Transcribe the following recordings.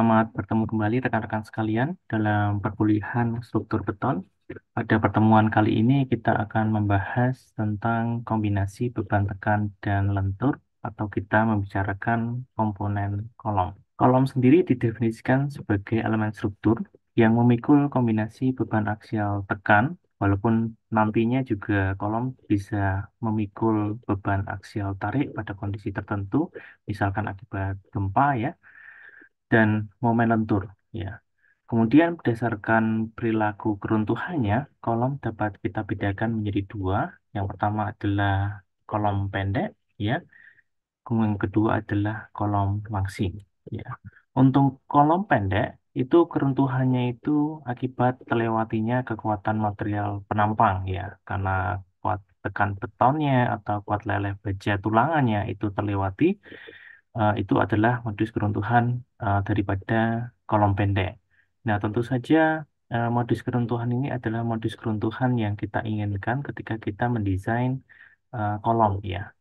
Selamat bertemu kembali rekan-rekan sekalian dalam perkuliahan struktur beton. Pada pertemuan kali ini kita akan membahas tentang kombinasi beban tekan dan lentur atau kita membicarakan komponen kolom. Kolom sendiri didefinisikan sebagai elemen struktur yang memikul kombinasi beban aksial tekan, walaupun nantinya juga kolom bisa memikul beban aksial tarik pada kondisi tertentu, misalkan akibat gempa ya, dan momen lentur ya. Kemudian berdasarkan perilaku keruntuhannya, kolom dapat kita bedakan menjadi dua. Yang pertama adalah kolom pendek ya, kemudian yang kedua adalah kolom langsing ya. Untuk kolom pendek itu keruntuhannya itu akibat terlewatinya kekuatan material penampang ya, karena kuat tekan betonnya atau kuat leleh baja tulangannya itu terlewati, itu adalah modus keruntuhan daripada kolom pendek. Nah, tentu saja modus keruntuhan ini adalah modus keruntuhan yang kita inginkan ketika kita mendesain kolom ya.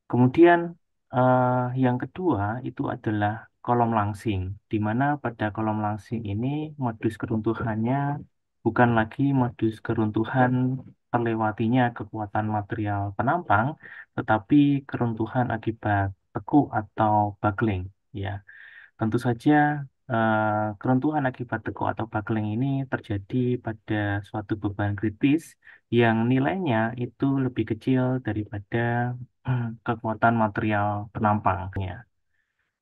Kemudian yang kedua itu adalah kolom langsing, di mana pada kolom langsing ini modus keruntuhannya bukan lagi modus keruntuhan terlewatinya kekuatan material penampang, tetapi keruntuhan akibat tekuk atau buckling. Ya, tentu saja keruntuhan akibat tekuk atau buckling ini terjadi pada suatu beban kritis yang nilainya itu lebih kecil daripada kekuatan material penampangnya.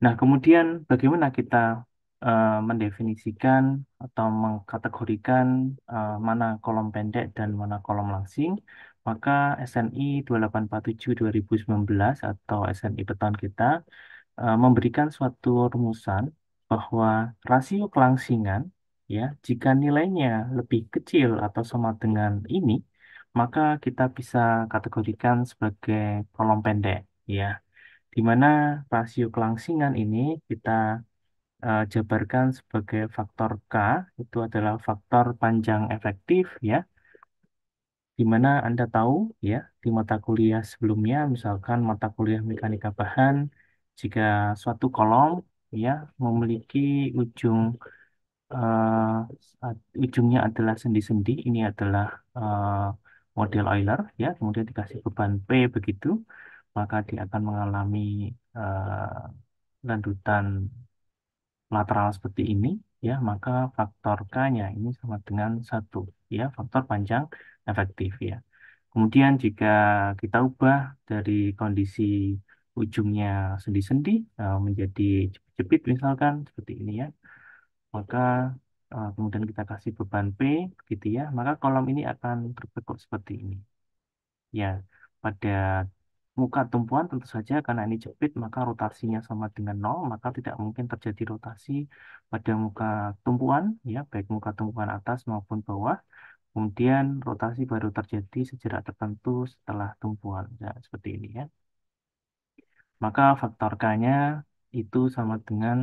Nah, kemudian bagaimana kita mendefinisikan atau mengkategorikan mana kolom pendek dan mana kolom langsing? Maka SNI 2847 2019 atau SNI Beton kita memberikan suatu rumusan bahwa rasio kelangsingan ya, jika nilainya lebih kecil atau sama dengan ini, maka kita bisa kategorikan sebagai kolom pendek ya, di mana rasio kelangsingan ini kita jabarkan sebagai faktor K, itu adalah faktor panjang efektif ya, di mana Anda tahu ya, di mata kuliah sebelumnya, misalkan mata kuliah mekanika bahan, jika suatu kolom ya memiliki ujung ujungnya adalah sendi-sendi, ini adalah eh, model Euler ya, kemudian dikasih beban P begitu, maka dia akan mengalami landutan lateral seperti ini ya, maka faktor K-nya ini sama dengan satu ya, faktor panjang efektif ya. Kemudian jika kita ubah dari kondisi ujungnya sendi-sendi menjadi jepit misalkan seperti ini ya, maka kemudian kita kasih beban P gitu ya, maka kolom ini akan terbentuk seperti ini. Ya, pada muka tumpuan tentu saja karena ini jepit maka rotasinya sama dengan nol, maka tidak mungkin terjadi rotasi pada muka tumpuan ya, baik muka tumpuan atas maupun bawah. Kemudian rotasi baru terjadi sejarak tertentu setelah tumpuan. Ya, seperti ini ya. Maka faktor K-nya itu sama dengan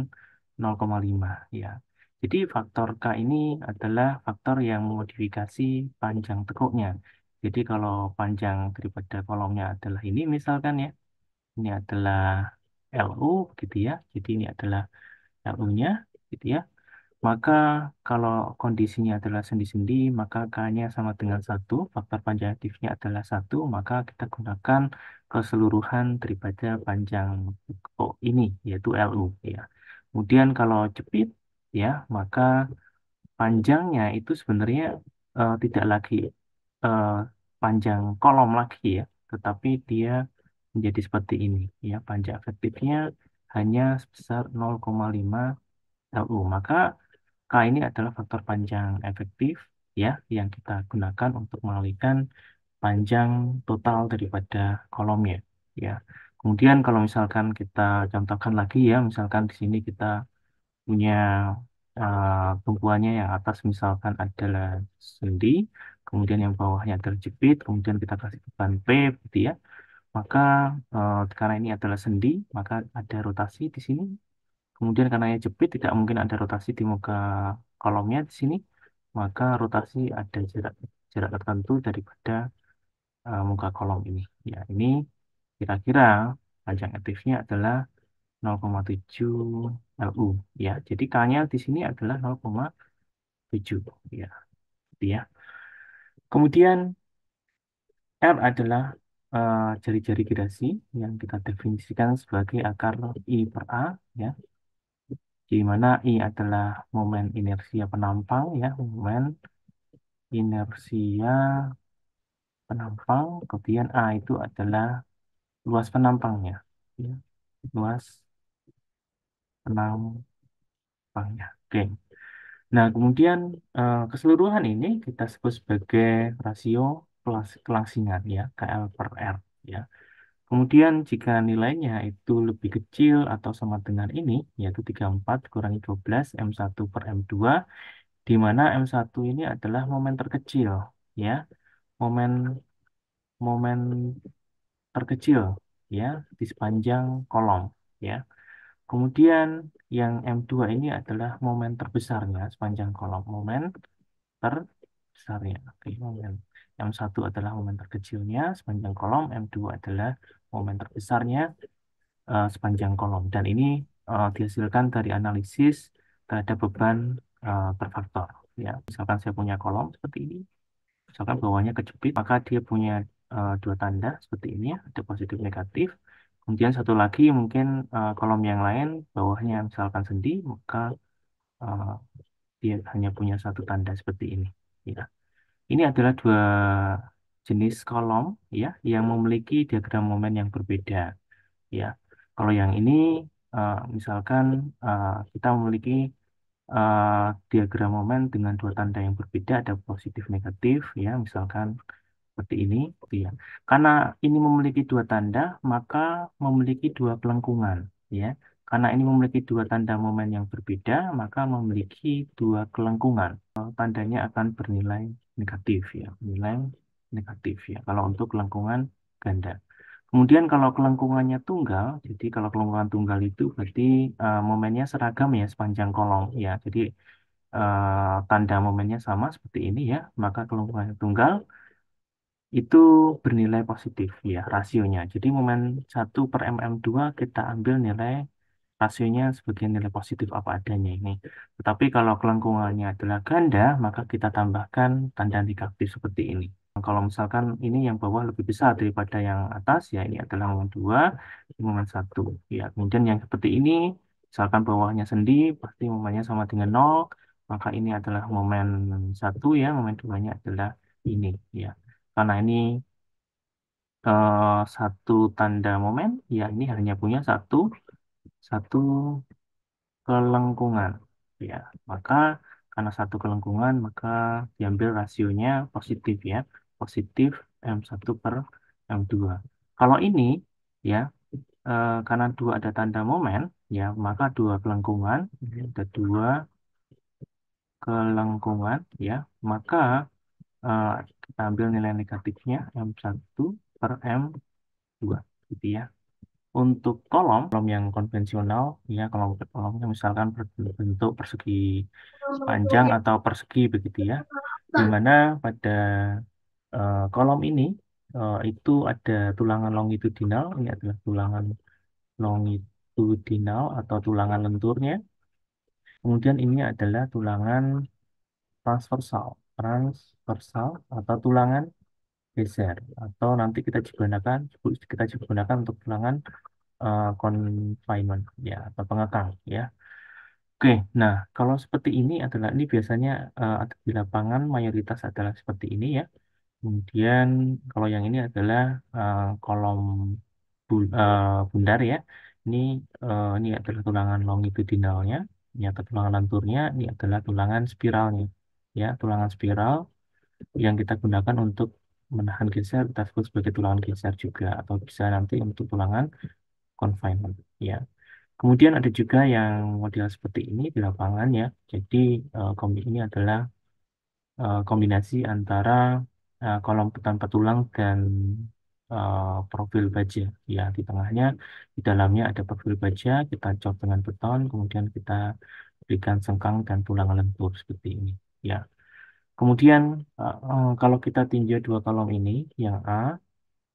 0,5 ya. Jadi faktor K ini adalah faktor yang memodifikasi panjang tekuknya. Jadi kalau panjang daripada kolomnya adalah ini misalkan ya, ini adalah LU gitu ya. Jadi ini adalah LU-nya gitu ya. Maka kalau kondisinya adalah sendi-sendi, maka K-nya sama dengan satu, faktor panjang aktifnya adalah satu, maka kita gunakan keseluruhan daripada panjang ini, yaitu LU. Ya. Kemudian kalau jepit, ya, maka panjangnya itu sebenarnya tidak lagi eh, panjang kolom lagi ya, tetapi dia menjadi seperti ini. Ya, panjang efektifnya hanya sebesar 0,5 LU. Maka K ini adalah faktor panjang efektif ya yang kita gunakan untuk mengalihkan panjang total daripada kolomnya ya. Kemudian kalau misalkan kita contohkan lagi ya, misalkan di sini kita punya tumpuannya yang atas misalkan adalah sendi, kemudian yang bawahnya adalah jepit, kemudian kita kasih beban P gitu ya. Maka karena ini adalah sendi, maka ada rotasi di sini. Kemudian karena ya jepit tidak mungkin ada rotasi di muka kolomnya di sini, maka rotasi ada jarak jarak tertentu daripada muka kolom ini. Ya, ini kira-kira panjang aktifnya adalah 0,7 LU ya. Jadi K-nya di sini adalah 0,7 ya. Gitu ya. Kemudian R adalah jari-jari gerasi yang kita definisikan sebagai akar I per A ya. Di mana I adalah momen inersia penampang ya, momen inersia penampang, kemudian A itu adalah luas penampangnya ya, luas penampangnya. Oke. Nah, kemudian keseluruhan ini kita sebut sebagai rasio kelangsingan ya, KL per R ya. Kemudian jika nilainya itu lebih kecil atau sama dengan ini, yaitu 34 kurangi 12 M1 per M2, di mana M1 ini adalah momen terkecil ya, momen momen terkecil ya di sepanjang kolom ya. Kemudian yang M2 ini adalah momen terbesarnya sepanjang kolom, momen terbesarnya. Oke, momen M1 adalah momen terkecilnya sepanjang kolom, M2 adalah momen terbesarnya sepanjang kolom. Dan ini dihasilkan dari analisis terhadap beban terfaktor. Ya, misalkan saya punya kolom seperti ini, misalkan bawahnya kejepit, maka dia punya dua tanda seperti ini ya, ada positif negatif. Kemudian satu lagi mungkin kolom yang lain bawahnya misalkan sendi, maka eh, dia hanya punya satu tanda seperti ini. Ya. Ini adalah dua jenis kolom ya yang memiliki diagram momen yang berbeda. Ya, kalau yang ini misalkan kita memiliki diagram momen dengan dua tanda yang berbeda, ada positif negatif ya, misalkan seperti ini, gitu ya. Karena ini memiliki dua tanda, maka memiliki dua kelengkungan ya. Karena ini memiliki dua tanda momen yang berbeda, maka memiliki dua kelengkungan. Tandanya akan bernilai negatif ya, nilai negatif ya. Kalau untuk kelengkungan ganda. Kemudian kalau kelengkungannya tunggal, jadi kalau kelengkungan tunggal itu berarti momennya seragam ya sepanjang kolom ya. Jadi tanda momennya sama seperti ini ya, maka kelengkungannya tunggal itu bernilai positif ya rasionya. Jadi momen 1/mm2 kita ambil nilai rasionya sebagai nilai positif apa adanya ini. Tetapi kalau kelengkungannya adalah ganda, maka kita tambahkan tanda negatif seperti ini. Kalau misalkan ini yang bawah lebih besar daripada yang atas, ya ini adalah momen 2, ini momen 1. Ya, kemudian yang seperti ini, misalkan bawahnya sendi, pasti momennya sama dengan 0, maka ini adalah momen 1 ya, momen 2-nya adalah ini ya. Karena ini satu tanda momen, ya ini hanya punya satu satu kelengkungan. Ya, maka karena satu kelengkungan, maka diambil rasionya positif ya, positif M1 per M2. Kalau ini ya, karena dua ada tanda momen, ya maka dua kelengkungan, ini ada dua kelengkungan, ya maka eh, kita ambil nilai negatifnya M1 per M2, gitu ya. Untuk kolom yang konvensional, ya kolomnya misalkan berbentuk persegi panjang atau persegi begitu ya, di mana pada kolom ini itu ada tulangan longitudinal, ini adalah tulangan longitudinal atau tulangan lenturnya. Kemudian ini adalah tulangan transversal, transversal atau tulangan geser, atau nanti kita juga gunakan untuk tulangan confinement ya atau pengekang ya. Oke, nah kalau seperti ini biasanya ada di lapangan mayoritas adalah seperti ini ya. Kemudian kalau yang ini adalah kolom bundar ya. Ini adalah tulangan longitudinalnya, ya atau tulangan lenturnya. Ini adalah tulangan spiralnya, ya tulangan spiral yang kita gunakan untuk menahan geser kita sebut sebagai tulangan geser juga atau bisa nanti untuk tulangan confinement ya. Kemudian ada juga yang model seperti ini di lapangan ya. Jadi kombi ini adalah kombinasi antara kolom tanpa tulang dan profil baja. Ya, di tengahnya, di dalamnya ada profil baja, kita cor dengan beton, kemudian kita berikan sengkang dan tulang lentur seperti ini. Ya. Kemudian kalau kita tinjau dua kolom ini, yang A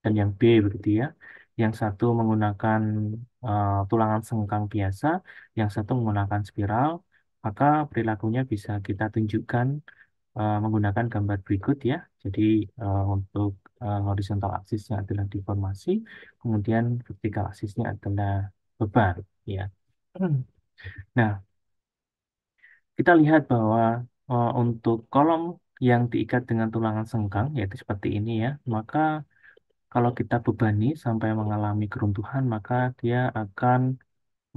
dan yang B begitu ya. yang satu menggunakan tulangan sengkang biasa, yang satu menggunakan spiral, maka perilakunya bisa kita tunjukkan menggunakan gambar berikut ya. Jadi untuk horizontal aksisnya adalah deformasi, kemudian vertikal aksisnya adalah beban ya. Nah, kita lihat bahwa untuk kolom yang diikat dengan tulangan sengkang, yaitu seperti ini ya, maka kalau kita bebani sampai mengalami keruntuhan, maka dia akan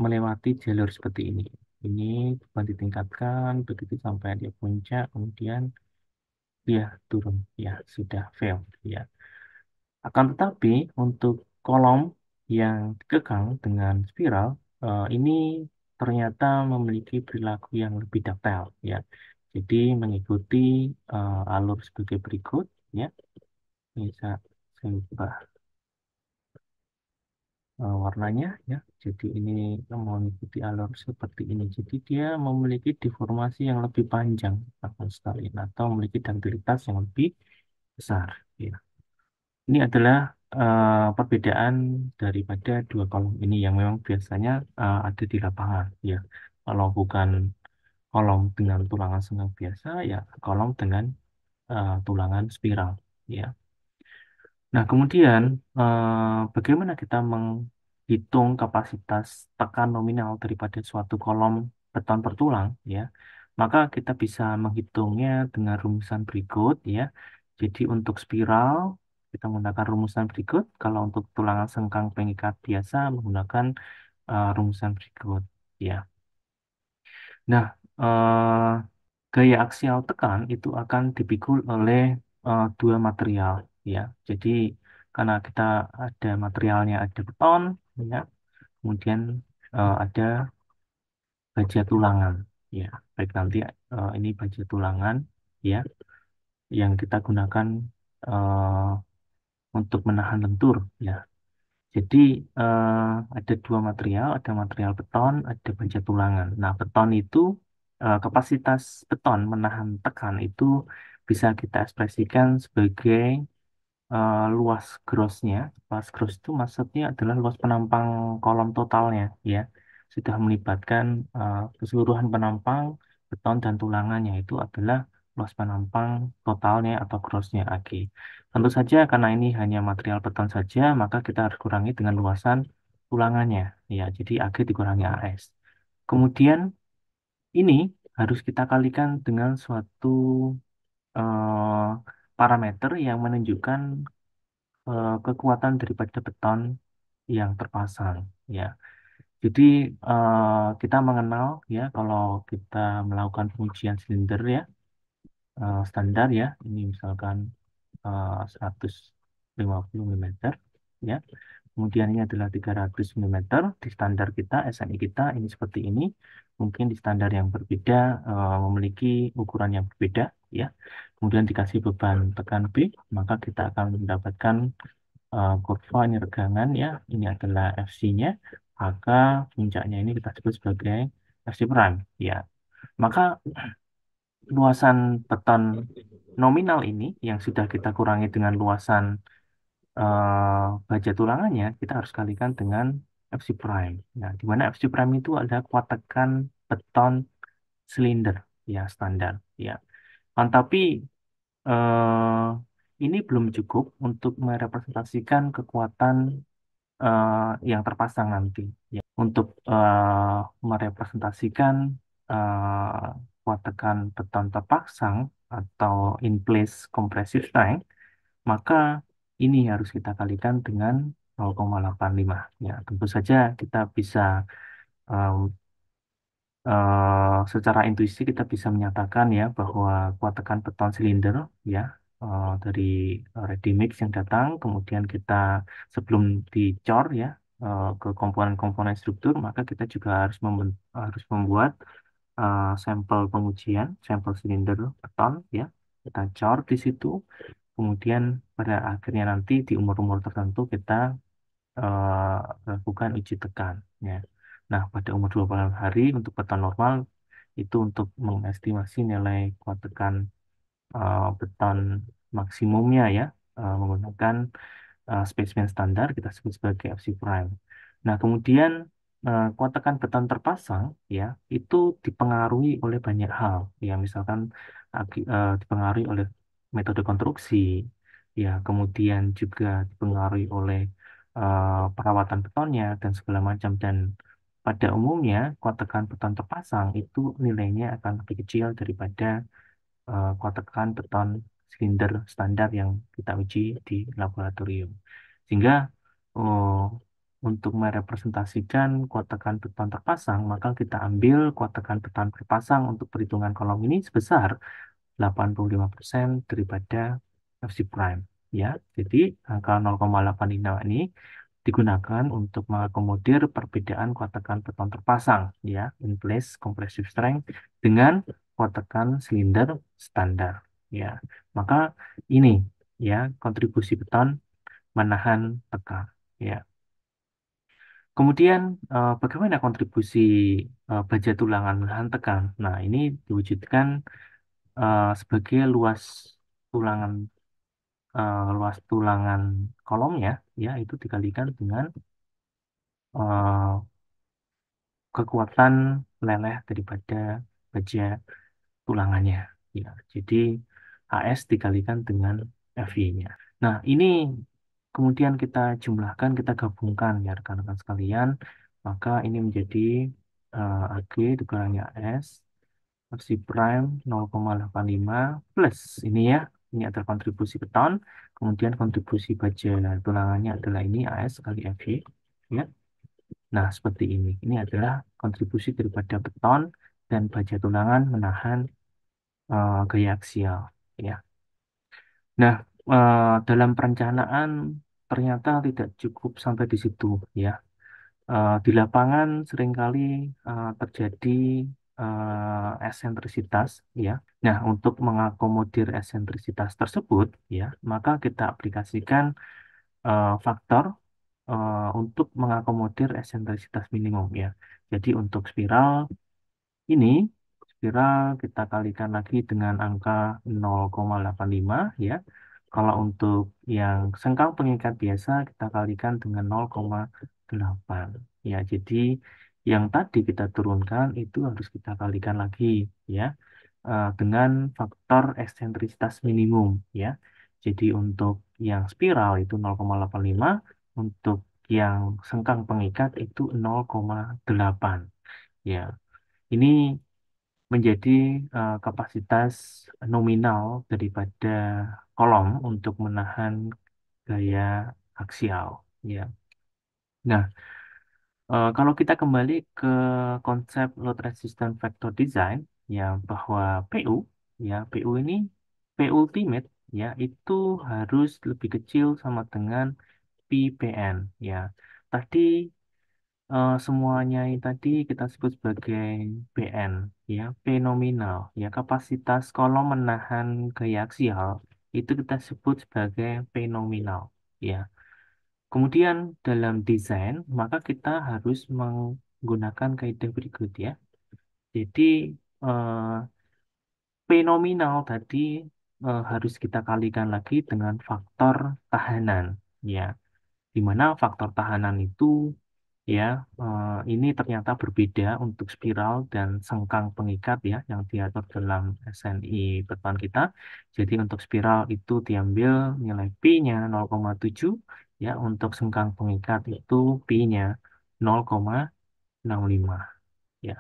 melewati jalur seperti ini. Ini beban ditingkatkan, begitu sampai dia puncak, kemudian dia turun, ya sudah fail, ya. Akan tetapi untuk kolom yang dikekang dengan spiral, ini ternyata memiliki perilaku yang lebih detail, ya. Jadi mengikuti alur sebagai berikut, ya. Bisa saya ubah warnanya, ya. Jadi ini mengikuti alur seperti ini. Jadi dia memiliki deformasi yang lebih panjang, sekali, atau memiliki duktilitas yang lebih besar, ya. Ini adalah perbedaan daripada dua kolom ini yang memang biasanya ada di lapangan, ya. Kalau bukan kolom dengan tulangan senggang biasa, ya kolom dengan tulangan spiral, ya. Nah, kemudian bagaimana kita menghitung kapasitas tekan nominal daripada suatu kolom beton bertulang, ya? Maka kita bisa menghitungnya dengan rumusan berikut, ya. Jadi untuk spiral kita menggunakan rumusan berikut. Kalau untuk tulangan sengkang pengikat biasa menggunakan rumusan berikut, ya. Nah, gaya aksial tekan itu akan dipikul oleh dua material, ya. Jadi karena kita ada materialnya ada beton, ya, kemudian ada baja tulangan, ya. Baik nanti ini baja tulangan, ya, yang kita gunakan eh, untuk menahan lentur, ya. Jadi ada dua material, ada material beton, ada baja tulangan. Nah, beton itu kapasitas beton menahan tekan itu bisa kita ekspresikan sebagai luas grossnya. Luas gross itu maksudnya adalah luas penampang kolom totalnya, ya. Sudah melibatkan keseluruhan penampang beton dan tulangannya itu adalah luas penampang totalnya atau grossnya AG. Tentu saja karena ini hanya material beton saja, maka kita harus kurangi dengan luasan tulangannya, ya. Jadi AG dikurangi AS. Kemudian ini harus kita kalikan dengan suatu eh, parameter yang menunjukkan kekuatan daripada beton yang terpasang, ya. Jadi kita mengenal, ya, kalau kita melakukan pengujian silinder, ya, standar, ya, ini misalkan 150 mm, ya. Kemudian ini adalah 300 mm di standar kita, SNI kita ini seperti ini. Mungkin di standar yang berbeda memiliki ukuran yang berbeda, ya. Kemudian dikasih beban tekan B, maka kita akan mendapatkan kurva ini regangan, ya. Ini adalah FC-nya, maka puncaknya ini kita sebut sebagai FC prime, ya. Maka luasan beton nominal ini yang sudah kita kurangi dengan luasan baja tulangannya, kita harus kalikan dengan FC prime. Nah, di mana FC prime itu ada kuat tekan beton silinder, ya, standar, ya. Tapi eh, ini belum cukup untuk merepresentasikan kekuatan yang terpasang nanti, ya. Untuk merepresentasikan kuat tekan beton terpasang atau in place compressive strength, maka ini harus kita kalikan dengan 0,85. Ya, tentu saja kita bisa em, secara intuisi kita bisa menyatakan, ya, bahwa kuat tekan beton silinder, ya, dari ready mix yang datang, kemudian kita sebelum dicor, ya, ke komponen-komponen struktur, maka kita juga harus membuat sampel pengujian, sampel silinder beton, ya, kita cor di situ, kemudian pada akhirnya nanti di umur-umur tertentu kita eh, lakukan uji tekan, ya. Nah, pada umur 28 hari untuk beton normal itu untuk mengestimasi nilai kuat tekan beton maksimumnya, ya, menggunakan spesimen standar kita sebut sebagai FC prime. Nah, kemudian kuat tekan beton terpasang ya itu dipengaruhi oleh banyak hal ya, misalkan dipengaruhi oleh metode konstruksi ya, kemudian juga dipengaruhi oleh perawatan betonnya dan segala macam. Dan pada umumnya kuat tekan beton terpasang itu nilainya akan lebih kecil daripada kuat tekan beton silinder standar yang kita uji di laboratorium. Sehingga oh, untuk merepresentasikan kuat tekan beton terpasang, maka kita ambil kuat tekan beton terpasang untuk perhitungan kolom ini sebesar 85% daripada FC prime. Ya, jadi angka 0,85 ini digunakan untuk mengakomodir perbedaan kuat tekan beton terpasang ya, in place compressive strength dengan kuat tekan silinder standar ya. Maka ini ya kontribusi beton menahan tekan ya. Kemudian bagaimana kontribusi baja tulangan menahan tekan? Nah, ini diwujudkan sebagai luas tulangan kolomnya ya itu dikalikan dengan eh, kekuatan leleh daripada baja tulangannya. Ya, jadi AS dikalikan dengan FY-nya. Nah, ini kemudian kita jumlahkan, kita gabungkan ya rekan-rekan sekalian, maka ini menjadi AG dikurangnya AS versi prime 0,85 plus ini ya, ini adalah kontribusi beton, kemudian kontribusi baja tulangannya adalah ini AS kali FY. Ya. Nah, seperti ini. Ini adalah kontribusi daripada beton dan baja tulangan menahan gaya aksial. Ya. Nah, dalam perencanaan ternyata tidak cukup sampai di situ. Ya. Di lapangan seringkali terjadi eksentrisitas. Ya. Nah, untuk mengakomodir eksentrisitas tersebut, ya, maka kita aplikasikan faktor untuk mengakomodir eksentrisitas minimum ya. Jadi untuk ini, spiral kita kalikan lagi dengan angka 0,85 ya. Kalau untuk yang sengkang pengikat biasa kita kalikan dengan 0,8 ya. Jadi yang tadi kita turunkan itu harus kita kalikan lagi ya dengan faktor eksentrisitas minimum ya. Jadi untuk yang spiral itu 0,85, untuk yang sengkang pengikat itu 0,8 ya. Ini menjadi kapasitas nominal daripada kolom untuk menahan gaya aksial ya. Nah, kalau kita kembali ke konsep load resistant factor design ya, bahwa PU ya, PU ini P ultimate ya itu harus lebih kecil sama dengan PPN ya. Tadi semuanya ini tadi kita sebut sebagai PN ya, P nominal ya, kapasitas kolom menahan gaya aksial itu kita sebut sebagai P nominal ya. Kemudian dalam desain, maka kita harus menggunakan kaidah berikut ya. Jadi eh, P nominal tadi harus kita kalikan lagi dengan faktor tahanan ya. Di mana faktor tahanan itu ya ini ternyata berbeda untuk spiral dan sengkang pengikat ya yang diatur dalam SNI beton kita. Jadi untuk spiral itu diambil nilai P-nya 0,7 ya, untuk sengkang pengikat itu P-nya 0,65 ya.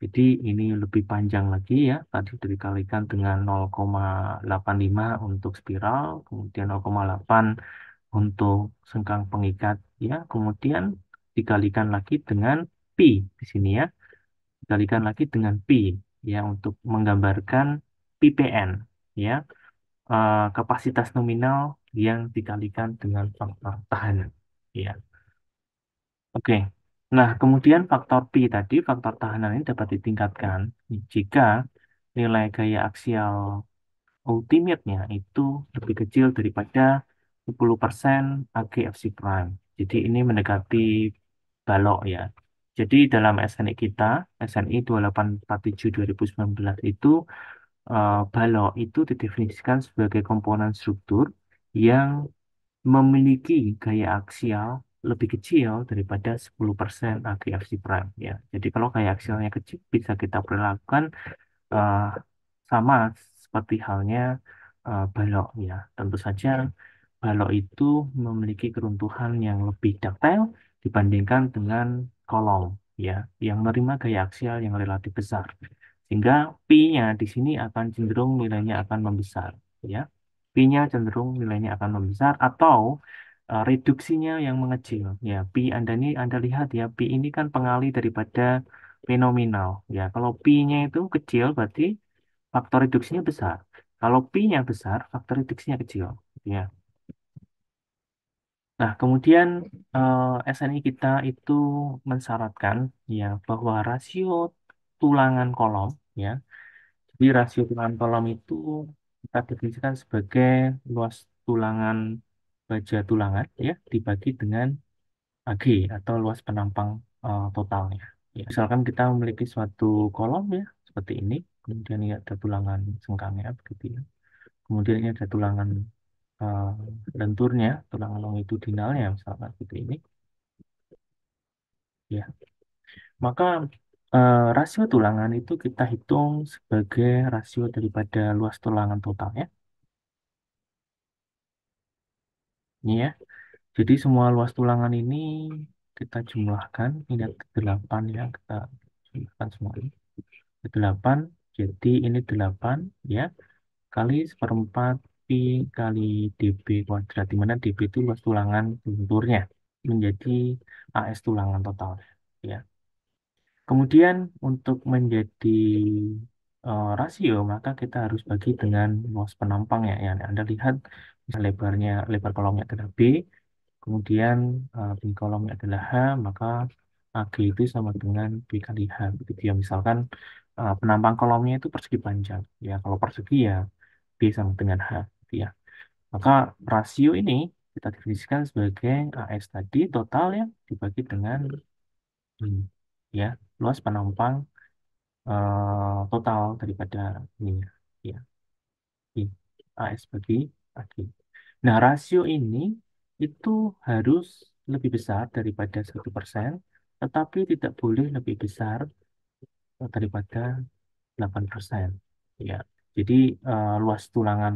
Jadi ini lebih panjang lagi ya, tadi dikalikan dengan 0,85 untuk spiral, kemudian 0,8 untuk sengkang pengikat ya, kemudian dikalikan lagi dengan pi di sini ya, dikalikan lagi dengan pi ya untuk menggambarkan ppn ya, kapasitas nominal yang dikalikan dengan faktor tahanan ya. Oke. Nah, kemudian faktor pi tadi, faktor tahanan ini dapat ditingkatkan jika nilai gaya aksial ultimate-nya itu lebih kecil daripada 10% AGFC prime. Jadi ini mendekati balok ya. Jadi dalam SNI kita, SNI 2847 2019 itu balok itu didefinisikan sebagai komponen struktur yang memiliki gaya aksial lebih kecil daripada 10% AGFC prime ya. Jadi kalau gaya aksialnya kecil bisa kita perlakukan eh, sama seperti halnya balok ya. Tentu saja balok itu memiliki keruntuhan yang lebih detail dibandingkan dengan kolom ya, yang menerima gaya aksial yang relatif besar. Sehingga P-nya di sini akan cenderung nilainya akan membesar ya. P-nya cenderung nilainya akan membesar atau reduksinya yang mengecil ya. P Anda ini Anda lihat ya, P ini kan pengalih daripada fenomenal ya. Kalau P-nya itu kecil berarti faktor reduksinya besar. Kalau P-nya besar, faktor reduksinya kecil ya. Nah, kemudian SNI kita itu mensyaratkan ya bahwa rasio tulangan kolom ya. Jadi rasio tulangan kolom itu kita definisikan sebagai luas tulangan baja tulangan ya dibagi dengan AG atau luas penampang totalnya. Ya, misalkan kita memiliki suatu kolom ya seperti ini, kemudian ini ada tulangan sengkangnya begitu ya. Kemudian ini ada tulangan eh, lenturnya, tulangan longitudinalnya misalkan seperti ini. Ya, maka rasio tulangan itu kita hitung sebagai rasio daripada luas tulangan totalnya. Ini ya. Jadi semua luas tulangan ini kita jumlahkan, ini ada 8 ya, kita jumlahkan semua ini. 8, jadi ini 8 ya, kali seperempat Pi kali dB kuadrat, di mana dB itu luas tulangan lenturnya, menjadi AS tulangan total. Ya. Kemudian untuk menjadi rasio, maka kita harus bagi dengan luas penampang ya. Yang Anda lihat, lebarnya, lebar kolomnya adalah B, kemudian tinggi kolomnya adalah H, maka AG itu sama dengan B kali H. Begitu ya, misalkan penampang kolomnya itu persegi panjang. Ya, kalau persegi ya B sama dengan H. Gitu ya. Maka rasio ini kita definisikan sebagai AS tadi total ya dibagi dengan ya luas penampang total daripada ini ya I, AS bagi AG. Nah, rasio ini itu harus lebih besar daripada 1%, tetapi tidak boleh lebih besar daripada 8%. Ya, jadi luas tulangan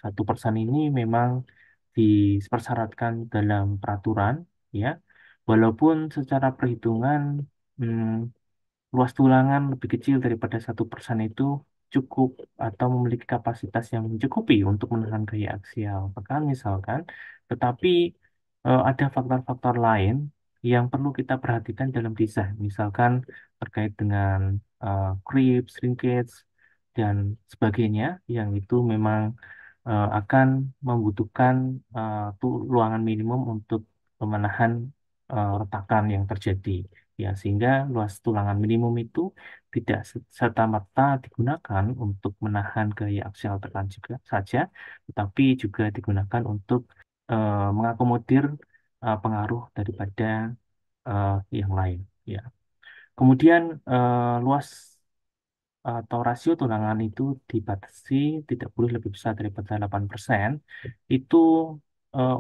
1% ini memang dipersyaratkan dalam peraturan, ya, walaupun secara perhitungan hmm, luas tulangan lebih kecil daripada 1% itu cukup atau memiliki kapasitas yang mencukupi untuk menahan gaya aksial tekan misalkan, tetapi ada faktor-faktor lain yang perlu kita perhatikan dalam desain, misalkan terkait dengan creep, shrinkage, dan sebagainya, yang itu memang akan membutuhkan ruangan minimum untuk menahan retakan yang terjadi. Ya, sehingga luas tulangan minimum itu tidak serta-merta digunakan untuk menahan gaya aksial tekan juga saja, tetapi juga digunakan untuk mengakomodir pengaruh daripada yang lain. Ya. Kemudian luas atau rasio tulangan itu dibatasi tidak boleh lebih besar daripada 8%. Itu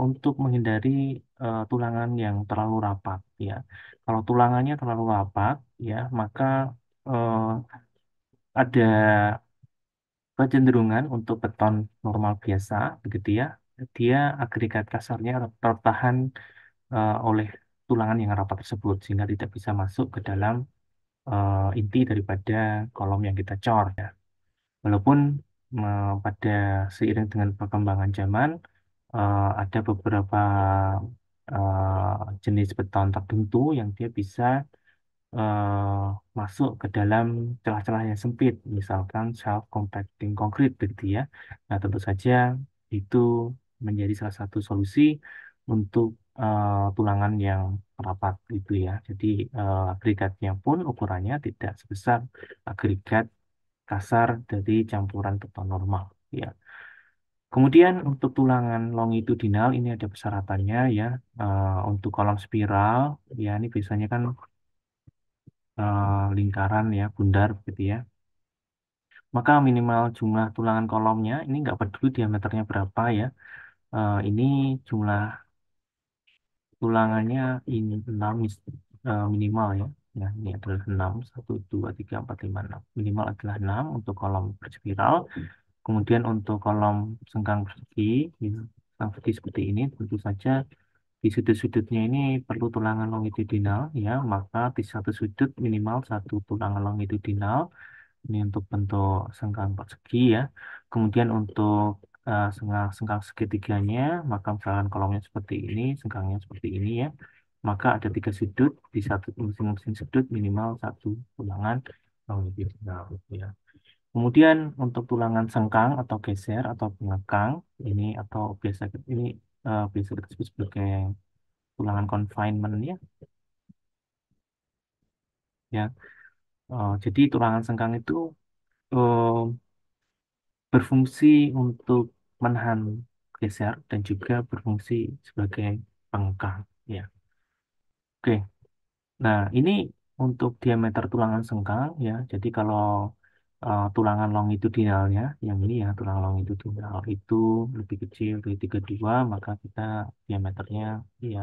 untuk menghindari tulangan yang terlalu rapat ya. Kalau tulangannya terlalu rapat ya, maka eh, ada kecenderungan untuk beton normal biasa begitu ya. Dia agregat kasarnya tertahan oleh tulangan yang rapat tersebut sehingga tidak bisa masuk ke dalam inti daripada kolom yang kita cor ya. Walaupun pada seiring dengan perkembangan zaman, ada beberapa jenis beton tertentu yang dia bisa masuk ke dalam celah-celah yang sempit, misalkan self-compacting concrete begitu ya. Nah, tentu saja itu menjadi salah satu solusi untuk tulangan yang rapat itu ya. Jadi agregatnya pun ukurannya tidak sebesar agregat kasar dari campuran beton normal ya. Kemudian untuk tulangan longitudinal ini ada persyaratannya ya. Untuk kolom spiral ya ini biasanya kan lingkaran ya bundar gitu ya. Maka minimal jumlah tulangan kolomnya ini nggak peduli diameternya berapa ya. Ini jumlah tulangannya ini 6 minimal ya. Nah, ini adalah 6, 1, 2, 3, 4, 5, 6. Minimal adalah 6 untuk kolom berspiral. Kemudian untuk kolom sengkang persegi, ya, sengkang persegi seperti ini, tentu saja di sudut-sudutnya ini perlu tulangan longitudinal, ya. Maka di satu sudut minimal satu tulangan longitudinal. Ini untuk bentuk sengkang persegi ya. Kemudian untuk sengkang, sengkang segitiganya, maka misalkan kolomnya seperti ini, sengkangnya seperti ini ya. Maka ada 3 sudut, di satu masing-masing sudut minimal satu tulangan longitudinal ya. Kemudian untuk tulangan sengkang atau geser atau pengekang ini atau biasa kita sebut sebagai tulangan confinement ya. Ya, jadi tulangan sengkang itu eh, berfungsi untuk menahan geser dan juga berfungsi sebagai pengekang ya. Oke. Nah, ini untuk diameter tulangan sengkang ya. Jadi kalau tulangan longitudinalnya yang ini ya, tulangan longitudinal itu lebih kecil dari 32, maka kita diameternya ya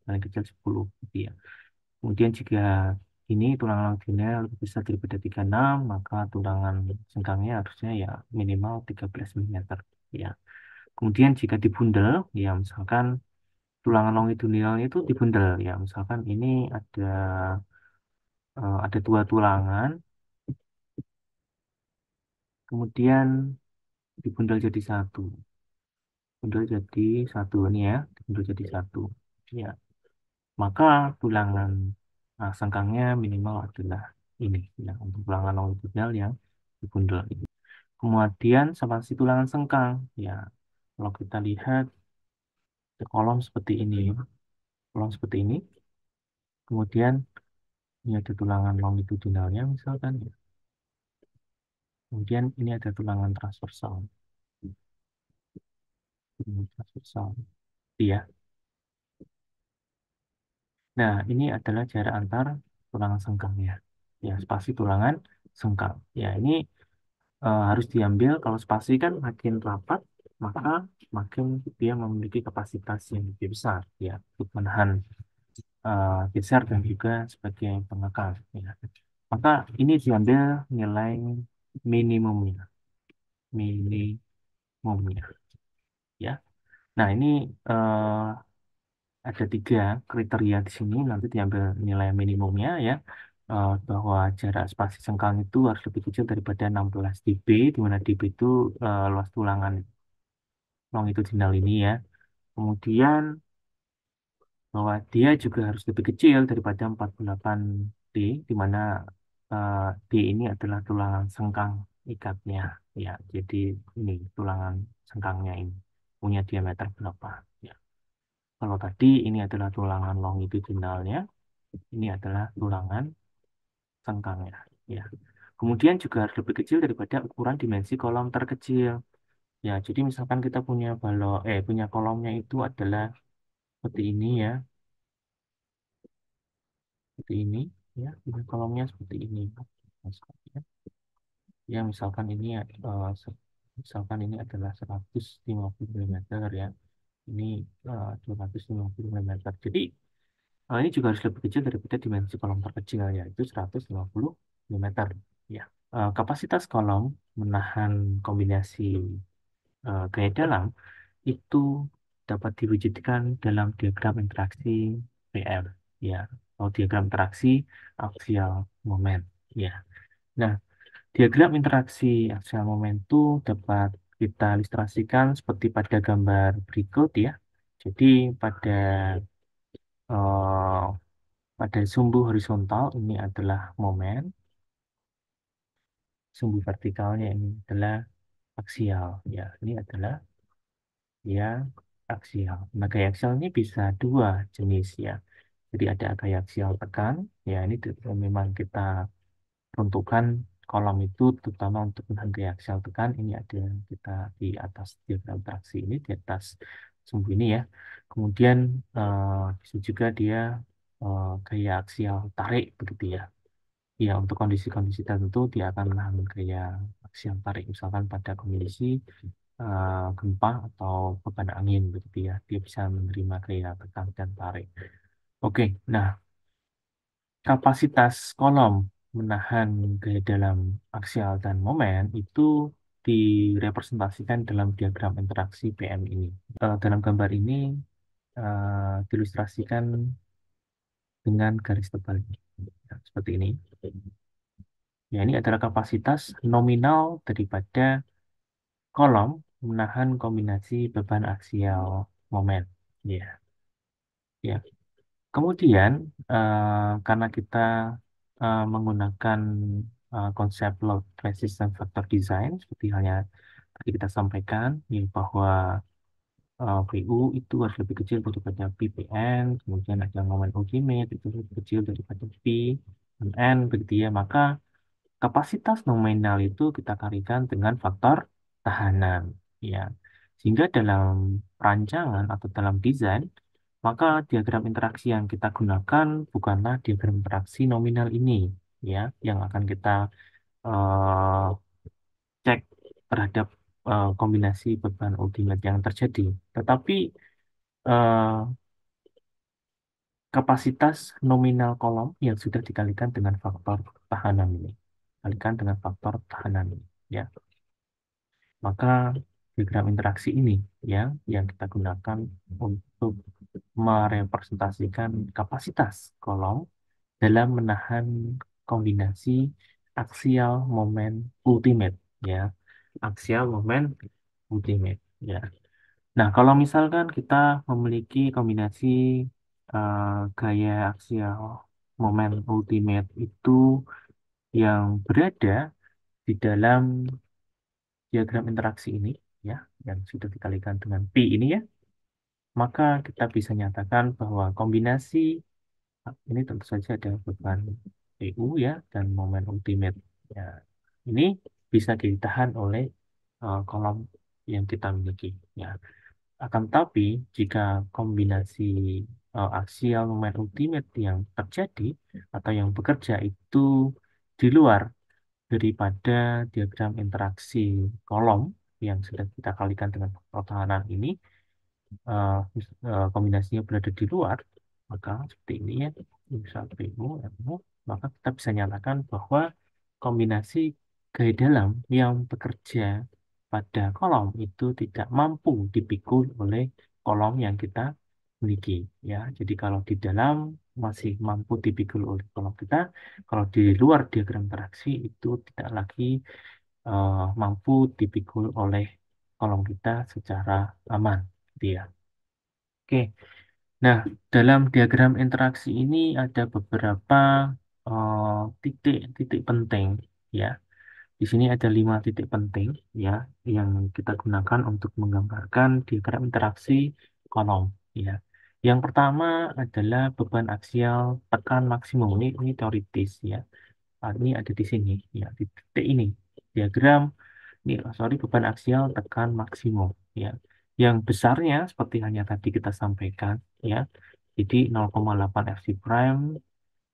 paling kecil 10 gitu ya. Kemudian jika ini tulangan longitudinal lebih besar daripada 36, maka tulangan sengkangnya harusnya ya minimal 13 mm ya. Kemudian jika dibundel, ya misalkan tulangan longitudinalnya itu dibundel, ya misalkan ini ada 2 tulangan, kemudian dibundel jadi satu, bundel jadi satu ini ya, dibundel jadi satu, ya. Maka tulangan sengkangnya minimal adalah ini, ya, untuk tulangan longitudinal yang dibundel ini. Kemudian spasi tulangan sengkang, ya. Kalau kita lihat kolom seperti ini, kolom seperti ini. Kemudian ini ada tulangan longitudinalnya misalkan ya. Kemudian ini ada tulangan transversal. Ini transversal. Iya. Nah, ini adalah jarak antar tulangan sengkangnya. Ya, spasi tulangan sengkang. Ya, ini harus diambil kalau spasi kan makin rapat, maka makin dia memiliki kapasitas yang lebih besar ya untuk menahan geser dan juga sebagai pengekang ya. Maka ini diambil nilai minimumnya, minimumnya ya. Nah, ini ada 3 kriteria di sini, nanti diambil nilai minimumnya ya, bahwa jarak spasi sengkang itu harus lebih kecil daripada 16 dB, di mana dB itu luas tulangan longitudinal ini ya. Kemudian bahwa dia juga harus lebih kecil daripada 48 D, di mana eh, D ini adalah tulangan sengkang ikatnya ya. Jadi ini tulangan sengkangnya ini punya diameter berapa ya. Kalau tadi ini adalah tulangan longitudinalnya, ini adalah tulangan sengkangnya ya. Kemudian juga harus lebih kecil daripada ukuran dimensi kolom terkecil. Ya, jadi misalkan kita punya kolomnya itu adalah seperti ini ya, seperti ini ya, punya kolomnya seperti ini. Ya, ya misalkan misalkan ini adalah 150 mm ya. Ini 250 mm. Jadi ini juga harus lebih kecil daripada dimensi kolom terkecil yaitu 150 mm ya. Kapasitas kolom menahan kombinasi gaya dalam itu dapat diwujudkan dalam diagram interaksi PR ya, atau diagram interaksi aksial momen ya. Nah, diagram interaksi aksial momen itu dapat kita ilustrasikan seperti pada gambar berikut ya. Jadi eh, pada sumbu horizontal ini adalah momen, sumbu vertikalnya ini adalah aksial ya. Ini adalah ya aksial. Nah, gaya aksial ini bisa 2 jenis ya. Jadi ada gaya aksial tekan, ya ini memang kita peruntukan kolom itu terutama untuk menahan gaya aksial tekan. Ini ada kita di atas diagram interaksi ini, di atas sumbu ini ya. Kemudian bisa juga dia gaya aksial tarik begitu ya. Ya, untuk kondisi-kondisi tertentu dia akan menahan gaya aksial tarik, misalkan pada kondisi gempa atau beban angin begitu ya. Dia bisa menerima gaya tekan dan tarik. Oke, nah kapasitas kolom menahan gaya dalam aksial dan momen itu direpresentasikan dalam diagram interaksi PM ini. Dalam gambar ini diilustrasikan dengan garis tebal ini. Ya, seperti ini. Ya, ini adalah kapasitas nominal daripada kolom menahan kombinasi beban aksial momen. Ya, ya. Kemudian karena kita menggunakan konsep load resistance factor design seperti halnya tadi kita sampaikan, ya, bahwa PU itu harus lebih kecil daripada PPN, kemudian ada momen ultimate itu lebih kecil daripada P dan N begitu ya, maka kapasitas nominal itu kita kalikan dengan faktor tahanan, ya. Sehingga dalam perancangan atau dalam desain, maka diagram interaksi yang kita gunakan bukanlah diagram interaksi nominal ini, ya, yang akan kita eh, cek terhadap kombinasi beban ultimate yang terjadi, tetapi eh, kapasitas nominal kolom yang sudah dikalikan dengan faktor tahanan ini, kalikan dengan faktor tahanan ini, ya. Maka diagram interaksi ini yang kita gunakan untuk merepresentasikan kapasitas kolom dalam menahan kombinasi aksial momen ultimate, ya. Aksial momen ultimate, ya. Nah, kalau misalkan kita memiliki kombinasi eh, gaya aksial momen ultimate itu yang berada di dalam diagram interaksi ini, ya, yang sudah dikalikan dengan P ini, ya, maka kita bisa nyatakan bahwa kombinasi ini tentu saja ada beban PU, ya, dan momen ultimate, ya, ini bisa ditahan oleh kolom yang kita miliki, ya. Akan tetapi jika kombinasi aksial momen ultimate yang terjadi atau yang bekerja itu di luar daripada diagram interaksi kolom yang sudah kita kalikan dengan pertahanan ini, kombinasinya berada di luar, maka seperti ini ya, misal PU, MU, maka kita bisa nyatakan bahwa kombinasi gaya dalam yang bekerja pada kolom itu tidak mampu dipikul oleh kolom yang kita miliki, ya. Jadi kalau di dalam masih mampu dipikul oleh kolom kita, kalau di luar diagram interaksi itu tidak lagi mampu dipikul oleh kolom kita secara aman, gitu ya. Oke, nah dalam diagram interaksi ini ada beberapa eh, titik-titik penting, ya. Di sini ada 5 titik penting, ya, yang kita gunakan untuk menggambarkan diagram interaksi kolom, ya. Yang pertama adalah beban aksial tekan maksimum, ini teoritis, ya. Ini ada di sini, ya, di titik ini diagram ini, sorry, beban aksial tekan maksimum, ya, yang besarnya seperti hanya tadi kita sampaikan, ya. Jadi 0,8 Fc prime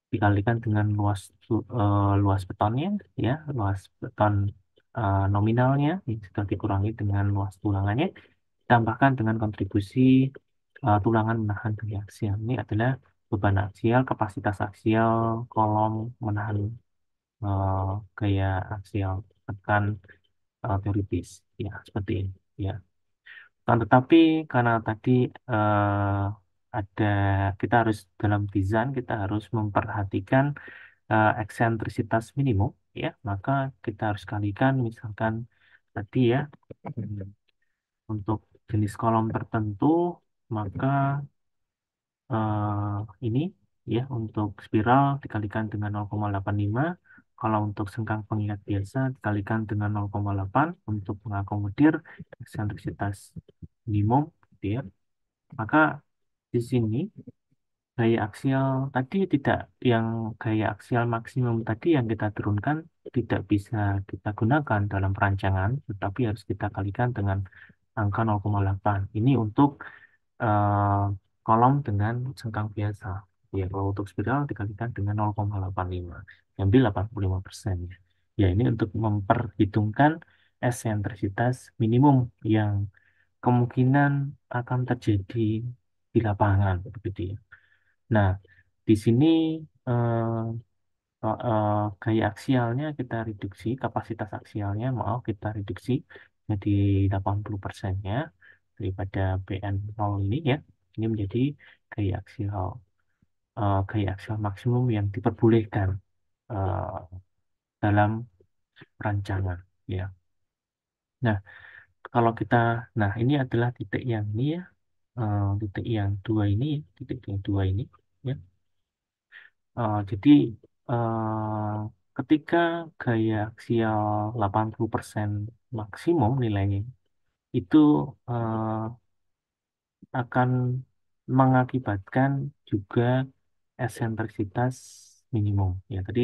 dikalikan dengan luas betonnya, ya, luas beton nominalnya yang sudah dikurangi dengan luas tulangannya, tambahkan dengan kontribusi tulangan menahan gaya aksial. Ini adalah beban aksial, kapasitas aksial kolom menahan eh, gaya aksial tekan teoritis, ya, seperti ini, ya. Kan tetapi karena tadi ada, kita harus dalam desain kita harus memperhatikan eksentrisitas minimum, ya, maka kita harus kalikan misalkan tadi, ya, untuk jenis kolom tertentu, maka ini, ya, untuk spiral dikalikan dengan 0,85, kalau untuk sengkang pengikat biasa dikalikan dengan 0,8 untuk mengakomodir eksentrisitas minimum, gitu ya. Maka di sini gaya aksial tadi tidak, yang gaya aksial maksimum tadi yang kita turunkan tidak bisa kita gunakan dalam perancangan, tetapi harus kita kalikan dengan angka 0,8. Ini untuk eh, kolom dengan sengkang biasa. Ya, kalau untuk spiral dikalikan dengan 0,85, ambil 85%. Ya, ini untuk memperhitungkan esentrisitas minimum yang kemungkinan akan terjadi di lapangan begitu ya. Nah, di sini gaya aksialnya kita reduksi, kapasitas aksialnya maaf kita reduksi jadi 80%-nya daripada PN0 ini ya. Ini menjadi gaya aksial gaya aksial maksimum yang diperbolehkan eh, dalam rancangan ya. Nah, kalau kita nah ini adalah titik yang ini ya, titik yang dua ini, titik yang dua ini ya. Jadi ketika gaya aksial 80% maksimum nilainya itu eh, akan mengakibatkan juga eksentrisitas minimum. Ya, tadi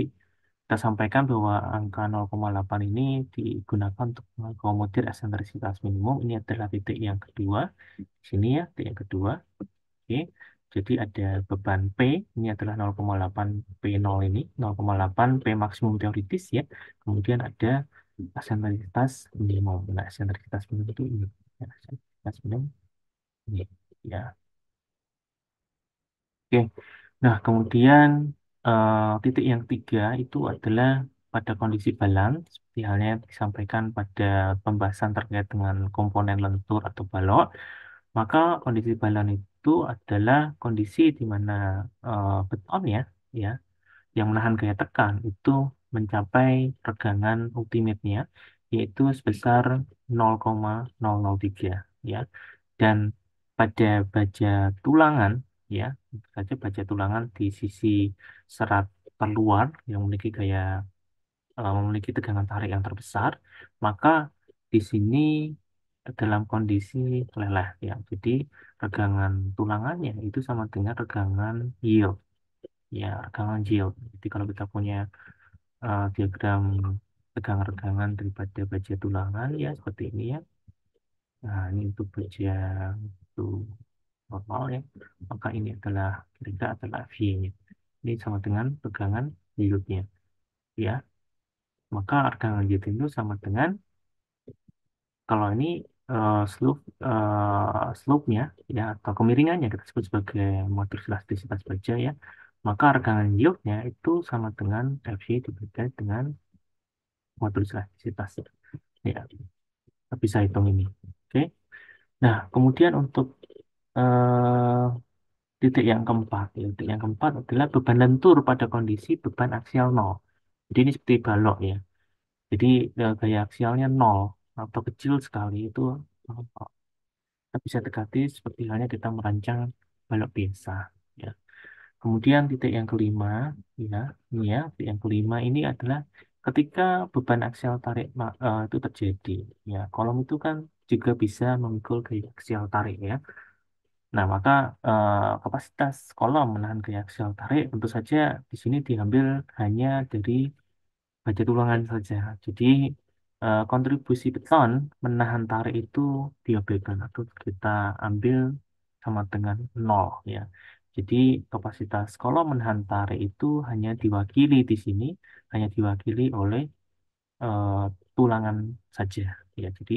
kita sampaikan bahwa angka 0,8 ini digunakan untuk mengakomodir eksentrisitas minimum. Ini adalah titik yang kedua. Di sini ya, titik yang kedua. Oke. Jadi ada beban P, ini adalah 0,8 P0 ini, 0,8 P maksimum teoritis ya. Kemudian ada eksentrisitas minimum. Nah, eksentrisitas minimum itu ini. Ya, eksentrisitas minimum ini. Ya. Oke. Nah, kemudian titik yang ketiga itu adalah pada kondisi balance, seperti halnya yang disampaikan pada pembahasan terkait dengan komponen lentur atau balok. Maka kondisi balance itu adalah kondisi di mana beton ya, yang menahan gaya tekan itu mencapai regangan ultimate-nya, yaitu sebesar 0,003 ya. Dan pada baja tulangan ya, tentu saja baja tulangan di sisi serat terluar yang memiliki tegangan tarik yang terbesar, maka di sini dalam kondisi leleh ya. Jadi regangan tulangannya itu sama dengan regangan yield ya, regangan yield. Jadi kalau kita punya diagram regangan-regangan daripada baja tulangan ya seperti ini ya. Nah, ini untuk baja itu normal ya. Maka ini adalah kira-kira adalah V-nya. Ini sama dengan tegangan yieldnya ya. Maka regangan yield itu sama dengan kalau ini slope-nya ya atau kemiringannya kita sebut sebagai modulus elastisitas baja ya. Maka regangan yieldnya itu sama dengan Fy dibagi dengan modulus elastisitas ya. Kita bisa hitung ini. Oke. Nah, kemudian untuk eh, titik yang keempat, ya. Titik yang keempat adalah beban lentur pada kondisi beban aksial nol. Jadi ini seperti balok ya. Jadi gaya aksialnya nol atau kecil sekali itu kita bisa dekati seperti halnya kita merancang balok biasa. Ya. Kemudian titik yang kelima, ya, ini ya, titik yang kelima ini adalah ketika beban aksial tarik itu terjadi. Ya, kolom itu kan juga bisa memikul gaya aksial tarik ya. Nah, maka kapasitas kolom menahan gaya aksial tarik tentu saja di sini diambil hanya dari baja tulangan saja. Jadi kontribusi beton menahan tarik itu diabaikan atau kita ambil sama dengan nol ya. Jadi kapasitas kolom menahan tarik itu hanya diwakili di sini, hanya diwakili oleh eh, tulangan saja ya. Jadi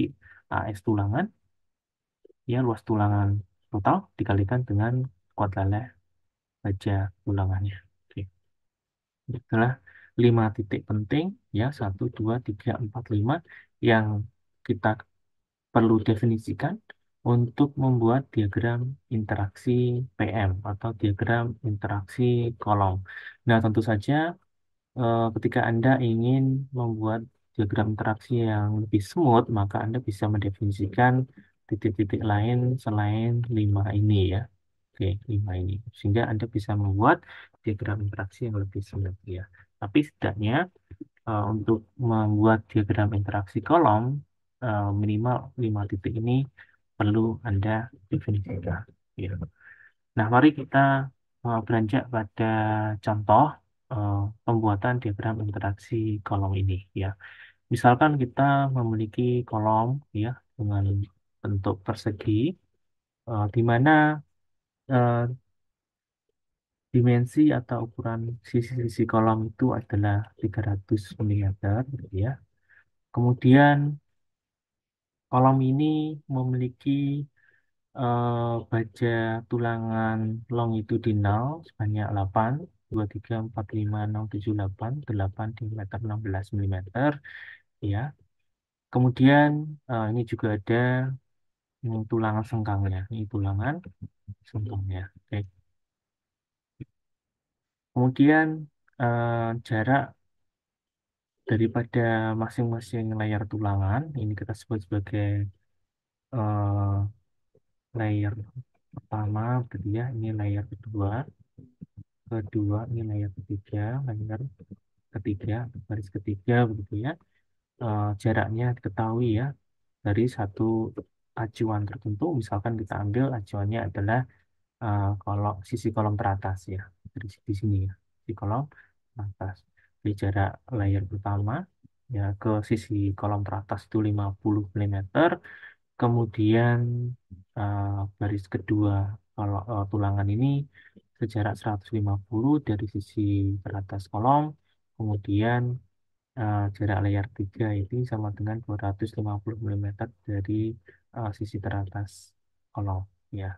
AS tulangan ya luas tulangan total dikalikan dengan kuat leleh baja tulangannya. Oke. Ini adalah 5 titik penting ya 1, 2, 3, 4, 5 yang kita perlu definisikan untuk membuat diagram interaksi PM atau diagram interaksi kolom. Nah, tentu saja ketika Anda ingin membuat diagram interaksi yang lebih smooth, maka Anda bisa mendefinisikan titik-titik lain selain 5 ini ya. Oke, 5 ini. Sehingga Anda bisa membuat diagram interaksi yang lebih smooth ya. Tapi setidaknya untuk membuat diagram interaksi kolom, minimal 5 titik ini perlu Anda definisikan. Ya. Nah, mari kita beranjak pada contoh eh, pembuatan diagram interaksi kolom ini ya. Misalkan kita memiliki kolom ya dengan bentuk persegi di mana eh, dimensi atau ukuran sisi-sisi kolom itu adalah 300 mm gitu ya. Kemudian kolom ini memiliki baja tulangan longitudinal sebanyak 8, 2, 3, 4, 5, 6, 7, 8, 8 diameter 16 mm, ya. Kemudian ini juga ada tulangan sengkangnya. Ini tulangan sengkangnya. Oke. Kemudian jarak daripada masing-masing layar tulangan ini kita sebut sebagai eh, layer pertama, gitu ya. Ini layer kedua, ini layer ketiga, layer ketiga, baris ketiga, begitu ya. Jaraknya diketahui ya dari satu acuan tertentu. Misalkan kita ambil acuannya adalah kalau sisi kolom teratas ya, dari di sini ya, di kolom teratas. Di jarak layar pertama ya ke sisi kolom teratas itu 50 mm. Kemudian baris kedua kalau tulangan ini sejarak 150 dari sisi teratas kolom. Kemudian jarak layar 3 itu sama dengan 250 mm dari sisi teratas kolom ya.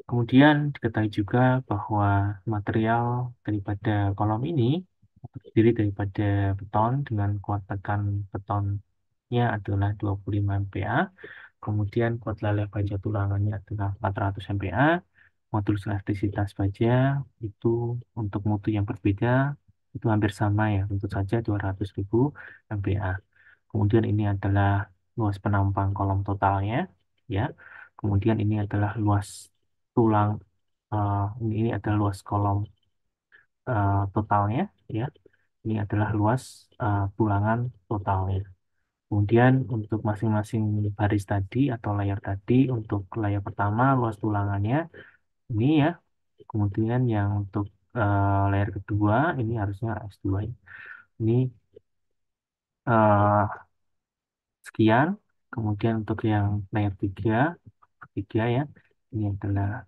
Kemudian diketahui juga bahwa material daripada kolom ini terdiri daripada beton dengan kuat tekan betonnya adalah 25 MPa. Kemudian kuat leleh baja tulangannya adalah 400 MPa. Modulus elastisitas baja itu untuk mutu yang berbeda itu hampir sama ya, tentu saja 200.000 MPa. Kemudian ini adalah luas penampang kolom totalnya, ya. Kemudian ini adalah luas tulang, ini adalah luas kolom totalnya, ya. Ini adalah luas tulangan totalnya. Kemudian untuk masing-masing baris tadi atau layar tadi, untuk layar pertama luas tulangannya ini ya. Kemudian yang untuk layar kedua ini harusnya S2 ya. Ini eh, sekian. Kemudian untuk yang layar tiga ya, ini adalah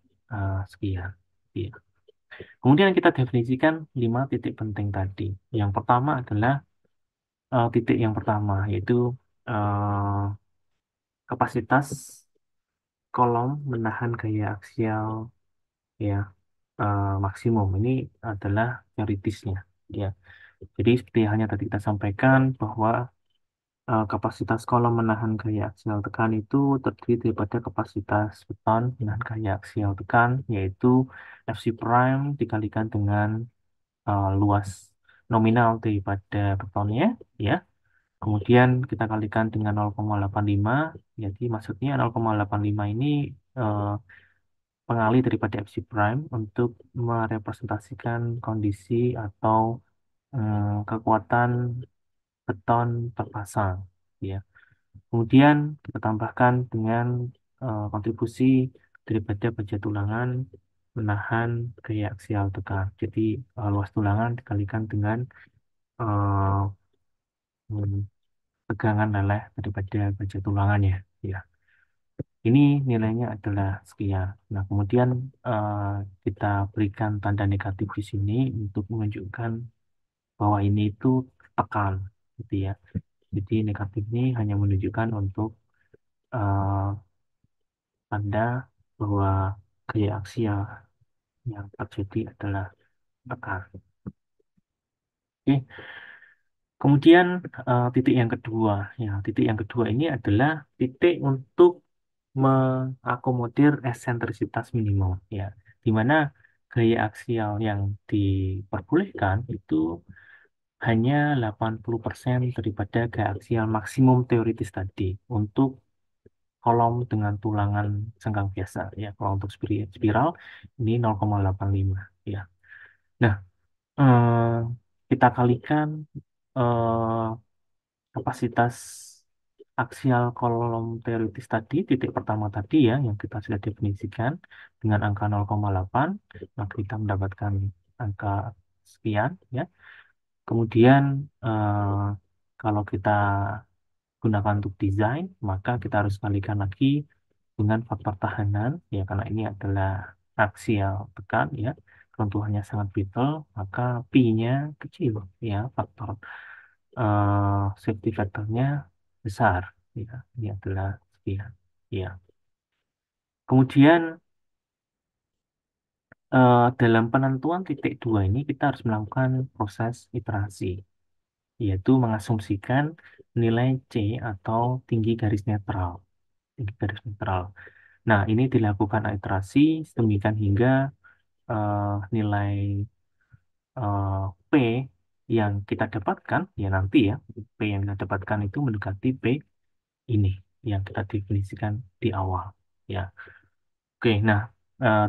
sekian. Iya. Kemudian kita definisikan 5 titik penting tadi. Yang pertama adalah titik yang pertama yaitu eh, kapasitas kolom menahan gaya aksial ya maksimum. Ini adalah teoritisnya ya. Jadi seperti halnya tadi kita sampaikan bahwa kapasitas kolom menahan gaya aksial tekan itu terdiri daripada kapasitas beton menahan gaya aksial tekan, yaitu Fc prime dikalikan dengan luas nominal daripada betonnya, ya. Kemudian kita kalikan dengan 0,85, jadi maksudnya 0,85 ini eh, pengali daripada Fc prime untuk merepresentasikan kondisi atau kekuatan beton terpasang, ya. Kemudian kita tambahkan dengan kontribusi daripada baja tulangan menahan gaya aksial tekan. Jadi luas tulangan dikalikan dengan eh, hmm, tegangan leleh daripada baja tulangannya. Ya, ini nilainya adalah sekian. Nah, kemudian eh, kita berikan tanda negatif di sini untuk menunjukkan bahwa ini itu tekan, gitu ya. Jadi negatif ini hanya menunjukkan untuk eh, tanda bahwa gaya aksial yang terjadi adalah tekan. Oke. Kemudian titik yang kedua, ya titik yang kedua ini adalah titik untuk mengakomodir eksentrisitas minimum, ya, di mana gaya aksial yang diperbolehkan itu hanya 80% daripada gaya aksial maksimum teoritis tadi untuk kolom dengan tulangan senggang biasa, ya. Kalau untuk spiral ini 0,85, ya. Nah, eh, kita kalikan eh, kapasitas aksial kolom teoritis tadi, titik pertama tadi ya, yang kita sudah definisikan dengan angka 0,8, maka kita mendapatkan angka sekian ya. Kemudian kalau kita gunakan untuk desain, maka kita harus kalikan lagi dengan faktor tahanan, ya karena ini adalah aksial tekan ya, runtuhannya sangat brittle, maka P-nya kecil ya, faktor safety factornya besar Ya, ini adalah sekian. Ya. Kemudian dalam penentuan titik dua ini kita harus melakukan proses iterasi, yaitu mengasumsikan nilai C atau tinggi garis netral. Tinggi garis netral. Nah, ini dilakukan iterasi sedemikian hingga nilai eh, P yang kita dapatkan, ya nanti ya, P yang kita dapatkan itu mendekati P ini yang kita definisikan di awal. Ya, oke. Nah,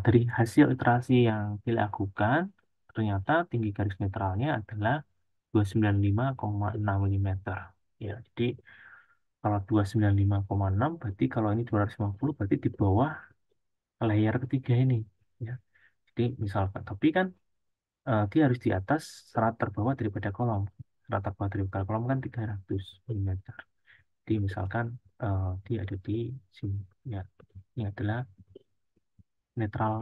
dari hasil iterasi yang dilakukan, ternyata tinggi garis netralnya adalah 295,6 mm. Ya, jadi kalau 295,6 berarti kalau ini 250 berarti di bawah layer ketiga ini. Ya, jadi misalkan, tapi kan dia harus di atas serat terbawah daripada kolom. Serat terbawah daripada kolom kan 300 mm. Jadi misalkan dia ada di sini. Ya, ini adalah netral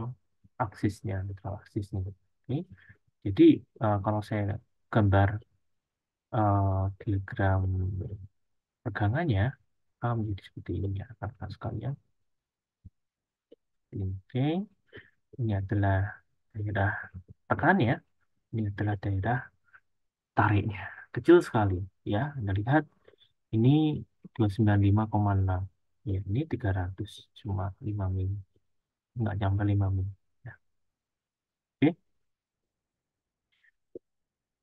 aksisnya, netral aksisnya. Oke. Jadi kalau saya gambar diagram pegangannya, menjadi seperti ini ya, rekan sekalian. Oke, ini adalah daerah tekannya, ini adalah daerah tariknya. Kecil sekali ya. Anda lihat ini 295,6. Ya, ini 300 cuma 5 mili. Nggak sampai 5 mili. Ya. Oke.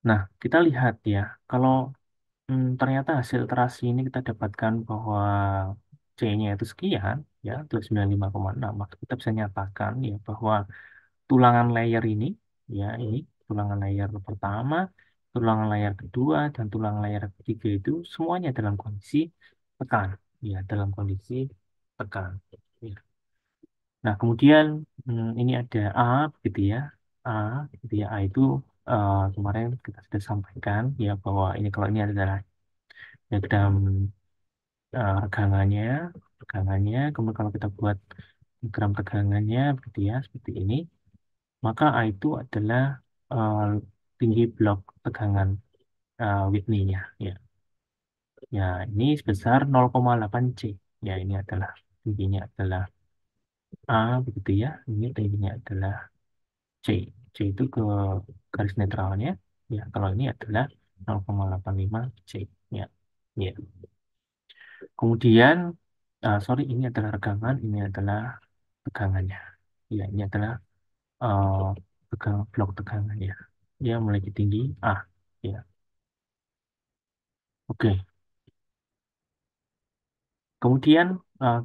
Nah, kita lihat ya, kalau ternyata hasil terasi ini kita dapatkan bahwa C-nya itu sekian, ya, 295,6. Maka kita bisa nyatakan ya bahwa tulangan layer ini, ya, ini tulangan layer pertama, tulangan layer kedua, dan tulangan layer ketiga itu semuanya dalam kondisi tekan, ya, dalam kondisi tekan. Ya. Nah, kemudian ini ada A, gitu ya, A, gitu ya, A itu kemarin kita sudah sampaikan ya bahwa ini kalau ini adalah diagram regangannya, kemudian kalau kita buat diagram tegangannya begitu ya, seperti ini, maka A itu adalah eh, tinggi blok tegangan Whitney-nya, ya. Ya, ini sebesar 0,8 C. Ya, ini adalah tingginya adalah A, begitu ya. Ini tingginya adalah C. C itu ke garis netralnya. Ya, kalau ini adalah 0,85 C. Ya, ya. Kemudian, sorry, ini adalah regangan, ini adalah tegangannya. Ya, ini adalah eh, blok tegangannya. Dia memiliki tinggi A. Ya, oke. Kemudian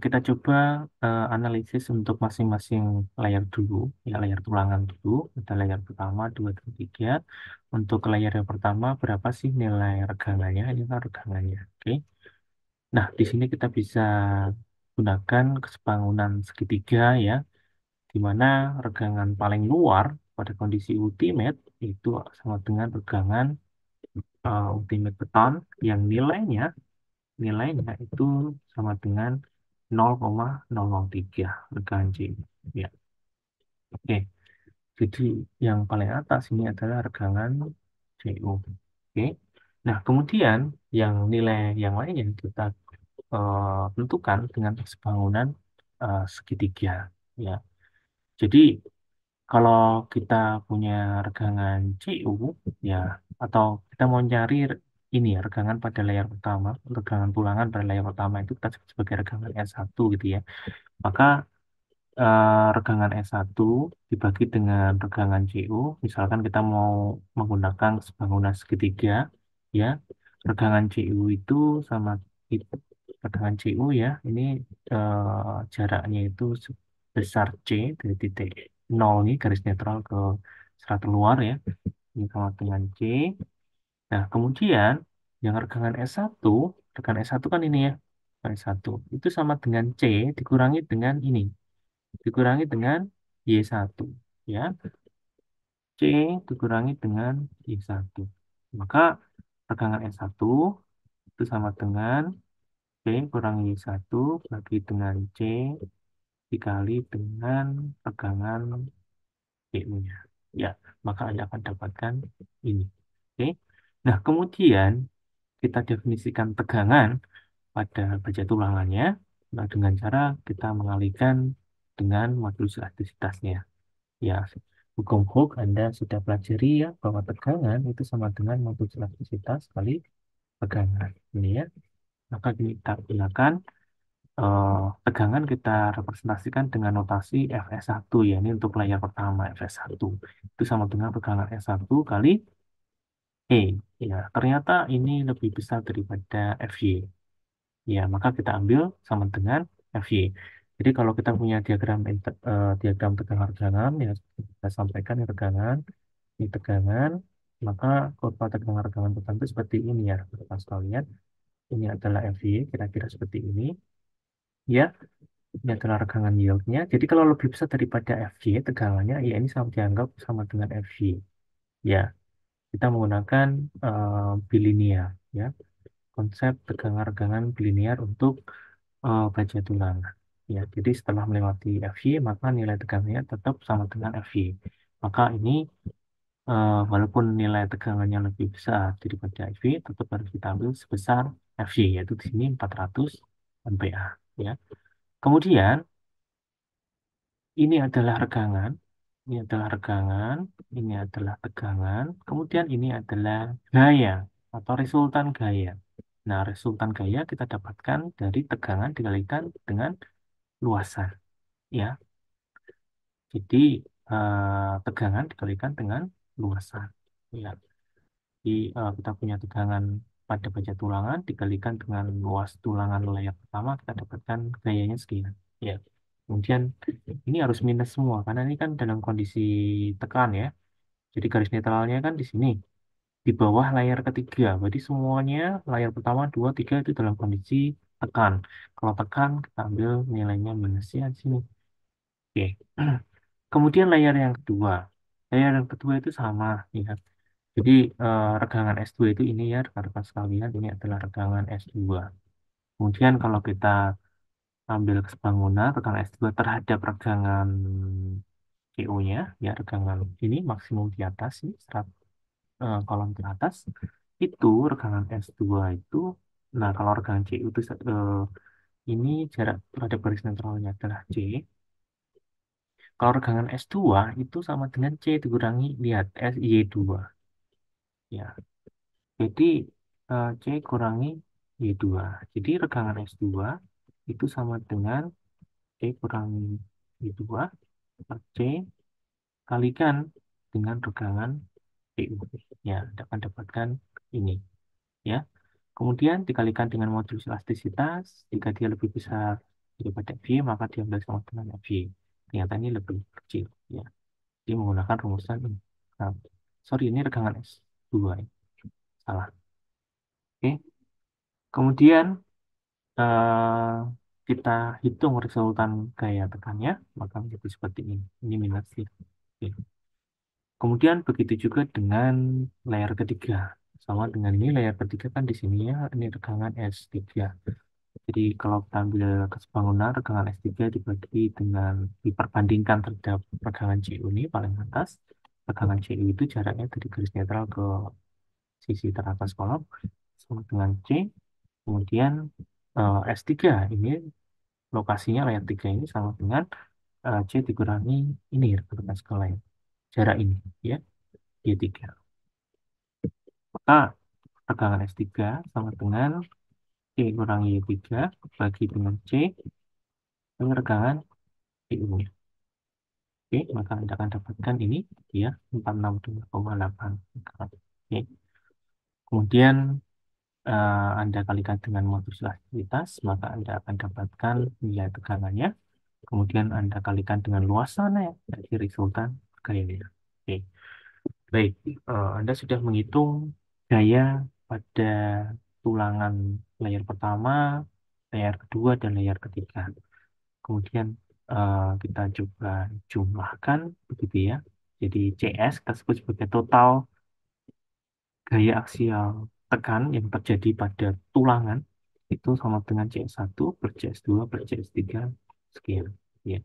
kita coba analisis untuk masing-masing layer dulu, ya layer tulangan dulu. Ada layer pertama, dua, dan tiga. Untuk layer yang pertama, berapa sih nilai regangannya? Ini kan regangannya. Oke. Nah, di sini kita bisa gunakan kesebangunan segitiga ya, di mana regangan paling luar pada kondisi ultimate itu sama dengan regangan ultimate beton yang nilainya itu sama dengan 0,003 rekan C. Ya, oke. Jadi yang paling atas ini adalah regangan CO. Oke. Nah, kemudian yang nilai yang lain yang kita tentukan dengan bangunan segitiga. Ya. Jadi kalau kita punya regangan CU, ya, atau kita mau cari ini ya, regangan pada layar pertama, regangan tulangan pada layar pertama itu kita sebut sebagai regangan S1 gitu ya. Maka regangan S1 dibagi dengan regangan CU, misalkan kita mau menggunakan bangunan segitiga, ya, regangan CU itu sama it- regangan CU ya, ini jaraknya itu sebesar C dari titik 0 ini garis netral ke serat luar ya, ini sama dengan C. Nah, kemudian yang regangan S1 kan ini ya, S1 itu sama dengan C dikurangi dengan ini, dikurangi dengan Y1 ya, C dikurangi dengan Y1, maka regangan S1 itu sama dengan C kurangi Y1 bagi dengan C dikali dengan regangan CU-nya ya, maka Anda akan dapatkan ini. Oke. Nah, kemudian kita definisikan tegangan pada baja tulangannya, nah, dengan cara kita mengalihkan dengan modulus elastisitasnya. Ya, hukum Hooke Anda sudah pelajari ya bahwa tegangan itu sama dengan modulus elastisitas kali tegangan. Ini ya, maka kita gunakan tegangan kita representasikan dengan notasi Fs1 ya. Ini untuk layar pertama Fs1 itu sama dengan tegangan S1 kali E. Ya, ternyata ini lebih besar daripada Fy. Ya, maka kita ambil sama dengan Fy. Jadi kalau kita punya diagram tegangan-tegangan ya kita sampaikan ini tegangan, maka kurva tegangan-tegangan tertentu seperti ini ya, teman sekalian. Ini adalah Fy, kira-kira seperti ini. Ya, ini adalah regangan yieldnya. Jadi kalau lebih besar daripada Fy, tegangannya, ya ini sama dianggap sama dengan Fy. Ya, kita menggunakan bilinear. Ya, konsep tegangan-regangan bilinear untuk baja tulangan. Ya, jadi setelah melewati Fy, maka nilai tegangannya tetap sama dengan Fy. Maka ini walaupun nilai tegangannya lebih besar daripada Fy, tetap harus kita ambil sebesar Fy, yaitu di sini 400 MPa. Ya. Kemudian ini adalah regangan, ini adalah regangan, ini adalah tegangan, kemudian ini adalah gaya atau resultan gaya. Nah, resultan gaya kita dapatkan dari tegangan dikalikan dengan luasan, ya. Jadi tegangan dikalikan dengan luasan, ya. Jadi kita punya tegangan pada baja tulangan dikalikan dengan luas tulangan layar pertama kita dapatkan gayanya sekian, ya. Kemudian ini harus minus semua karena ini kan dalam kondisi tekan ya. Jadi garis netralnya kan di sini di bawah layar ketiga. Berarti semuanya layar pertama, dua, tiga itu dalam kondisi tekan. Kalau tekan kita ambil nilainya minusnya di sini. Oke. Kemudian layar yang kedua. Layar yang kedua itu sama ya. Jadi regangan S2 itu ini ya rekan-rekan sekalian ini adalah regangan S2. Kemudian kalau kita ambil kesebangunan regangan S2 terhadap regangan CO-nya, ya regangan ini maksimum di atas, ini kolom di atas, itu regangan S2 itu, nah kalau regangan CO itu ini jarak terhadap garis netralnya adalah C, kalau regangan S2 itu sama dengan C dikurangi, lihat, SY2, ya, jadi C kurangi Y2, jadi regangan S2 itu sama dengan C kurangi Y2 per C kalikan dengan regangan PU. Ya, akan dapatkan ini. Ya. Kemudian dikalikan dengan modulus elastisitas. Jika dia lebih besar daripada V, maka diambil sama dengan V. Ternyata ini lebih kecil. Ya. Dia menggunakan rumusan ini. Nah, sorry, ini regangan S2. Ya. Salah. Oke. Kemudian eh, kita hitung resultan gaya tekannya, maka menjadi seperti ini. Ini minus ya. Oke. Kemudian begitu juga dengan layar ketiga. Sama dengan ini layar ketiga kan di sini ya, ini regangan S3. Jadi kalau kita ambil kesebangunan regangan S3 dibagi dengan diperbandingkan terhadap regangan CU ini paling atas. Regangan CU itu jaraknya dari garis netral ke sisi teratas kolom sama dengan C. Kemudian S3 ini lokasinya layar 3 ini sama dengan C dikurangi ini rekan sekalian. Jarak ini ya, Y3. Maka tegangan S3 sama dengan C kurangi Y3 bagi dengan C dengan tegangan PU. Oke, maka Anda akan dapatkan ini ya 462,8. Oke. Kemudian Anda kalikan dengan modulus elastisitas, maka Anda akan dapatkan nilai tegangannya. Kemudian Anda kalikan dengan luasannya, jadi resultan gayanya. Oke. Baik, Anda sudah menghitung gaya pada tulangan layar pertama, layar kedua, dan layar ketiga. Kemudian kita coba jumlahkan, begitu ya. Jadi CS kita sebut sebagai total gaya aksial tekan yang terjadi pada tulangan itu sama dengan CS1 per CS2 per CS3 sekian. Ya.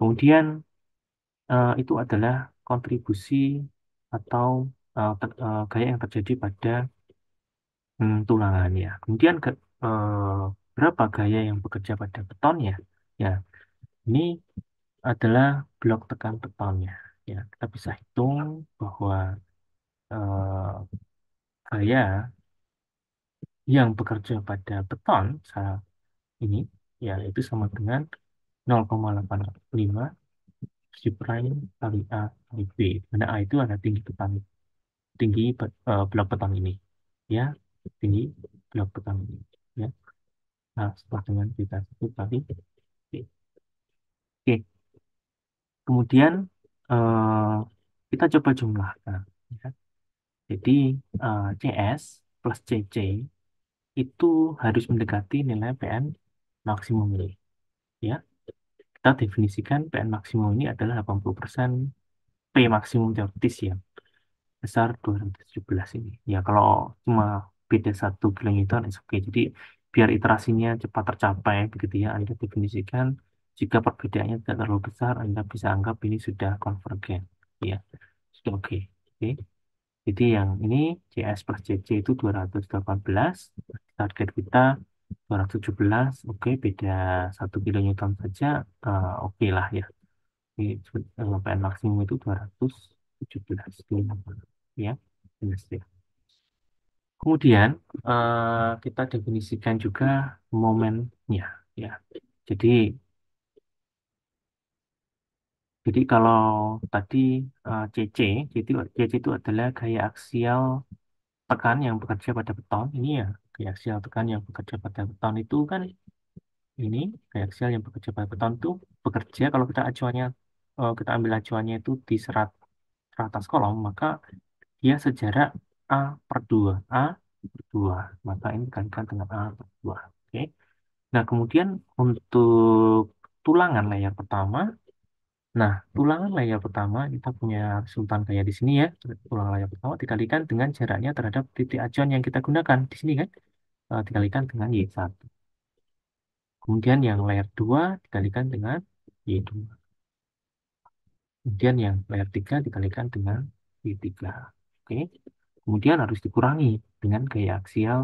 Kemudian itu adalah kontribusi atau gaya yang terjadi pada tulangan ya. Kemudian eh, berapa gaya yang bekerja pada betonnya. Ya, ini adalah blok tekan betonnya. Ya, kita bisa hitung bahwa gaya yang bekerja pada beton saat ini ya itu sama dengan 0,85 G prime kali A kali B. Mana A itu ada tinggi beton, tinggi blok beton ini. Ya, tinggi blok beton ini. Ya, nah, setelah dengan kita itu kali B. Oke, kemudian eh, kita coba jumlahkan. Ya. Jadi CS plus CC itu harus mendekati nilai PN maksimum ini. Ya, kita definisikan PN maksimum ini adalah 80% P maksimum teoritis ya, besar 217 ini. Ya, kalau cuma beda 1 kilonewton, it's okay. Jadi, biar iterasinya cepat tercapai, begitu ya, Anda definisikan, jika perbedaannya tidak terlalu besar, Anda bisa anggap ini sudah konvergen. Ya, sudah oke. Oke. Jadi, yang ini CS plus CC itu 218, target kita 217, oke, beda 1 kilonewton saja, oke lah ya. Ini PN maksimum itu 217 kilonewton. Ya, jelas ya. Kemudian kita definisikan juga momennya, ya. Jadi, jadi kalau tadi CC, CC itu adalah gaya aksial tekan yang bekerja pada beton. Ini ya, gaya aksial tekan yang bekerja pada beton itu kan ini gaya aksial yang bekerja pada beton itu bekerja kalau kita acuannya kita ambil acuannya itu di serat atas kolom, maka dia sejarak A per 2. A per 2. Maka ini dikalikan dengan A per 2. Oke. Nah, kemudian untuk tulangan layar pertama, nah, tulangan layar pertama kita punya resultan kayak di sini ya. Tulangan layar pertama dikalikan dengan jaraknya terhadap titik acuan yang kita gunakan di sini kan. Dikalikan dengan Y1. Kemudian yang layar 2 dikalikan dengan Y2. Kemudian yang layar 3 dikalikan dengan Y3. Oke. Kemudian harus dikurangi dengan gaya aksial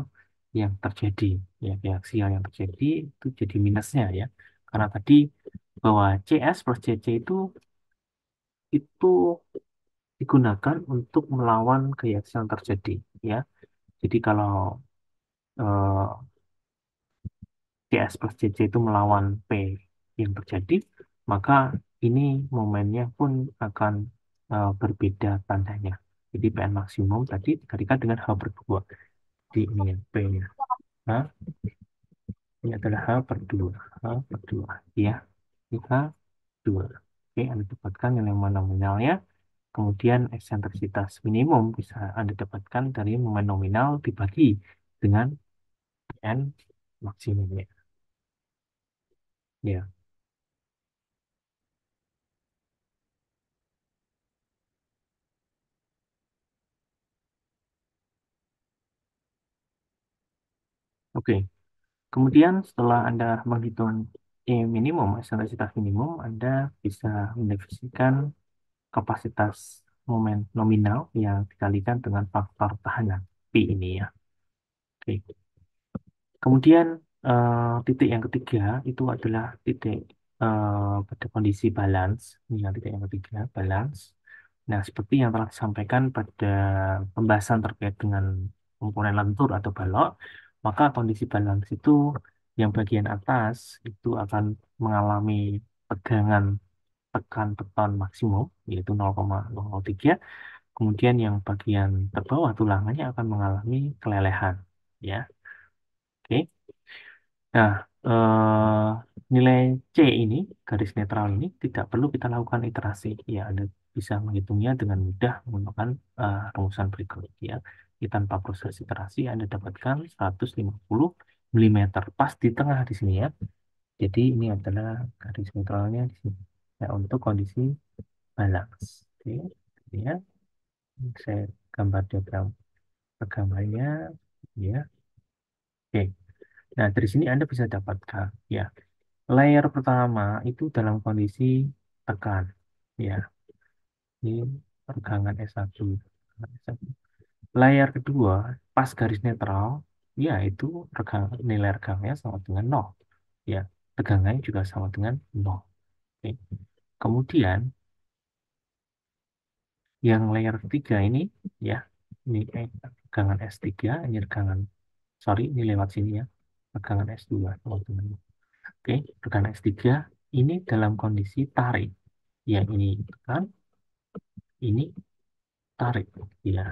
yang terjadi. Ya, gaya aksial yang terjadi itu jadi minusnya ya. Karena tadi bahwa CS plus CC itu digunakan untuk melawan gaya aksial yang terjadi ya. Jadi kalau eh, CS plus CC itu melawan P yang terjadi, maka ini momennya pun akan berbeda tandanya. Jadi PN maksimum tadi dikalikan dengan H per 2. Jadi ini yang P-nya. Nah, ini adalah H per 2. H per 2. Ya, ini H 2. Oke, Anda dapatkan nilai nominalnya. Kemudian eksentrisitas minimum bisa Anda dapatkan dari momen nominal dibagi dengan N maksimumnya. Ya, oke. Kemudian setelah Anda menghitung E minimum, eksentrisitas minimum, Anda bisa mendefinisikan kapasitas momen nominal yang dikalikan dengan faktor tahanan P ini ya. Oke. Kemudian titik yang ketiga itu adalah titik pada kondisi balance. Ini yang titik yang ketiga, balance. Nah, seperti yang telah disampaikan pada pembahasan terkait dengan komponen lentur atau balok, maka kondisi balance itu yang bagian atas itu akan mengalami tegangan tekan beton maksimum, yaitu 0,003. Kemudian yang bagian terbawah tulangannya akan mengalami kelelehan. Ya, oke. Nah, nilai C ini, garis netral ini, tidak perlu kita lakukan iterasi. Ya, Anda bisa menghitungnya dengan mudah menggunakan rumusan berikut. Ya. Jadi, tanpa proses iterasi, Anda dapatkan 150 mm pas di tengah di sini ya. Jadi, ini adalah garis netralnya di sini. Ya, untuk kondisi balance. Oke, ya. Saya gambar diagram gambarnya. Ya, oke. Nah, dari sini Anda bisa dapatkan. Ya, layer pertama itu dalam kondisi tekan. Ya, ini tegangan S1. S1. Layer kedua pas garis netral. ya itu nilai regangnya sama dengan nol. Ya, tegangannya juga sama dengan nol. Oke. Kemudian yang layer 3 ini, ya, ini regangan S3, ini regangan, sorry, ini lewat sini ya, regangan S2, teman-teman. Oke, regangan S3 ini dalam kondisi tarik. Ya, ini tekan, ini tarik. Ya,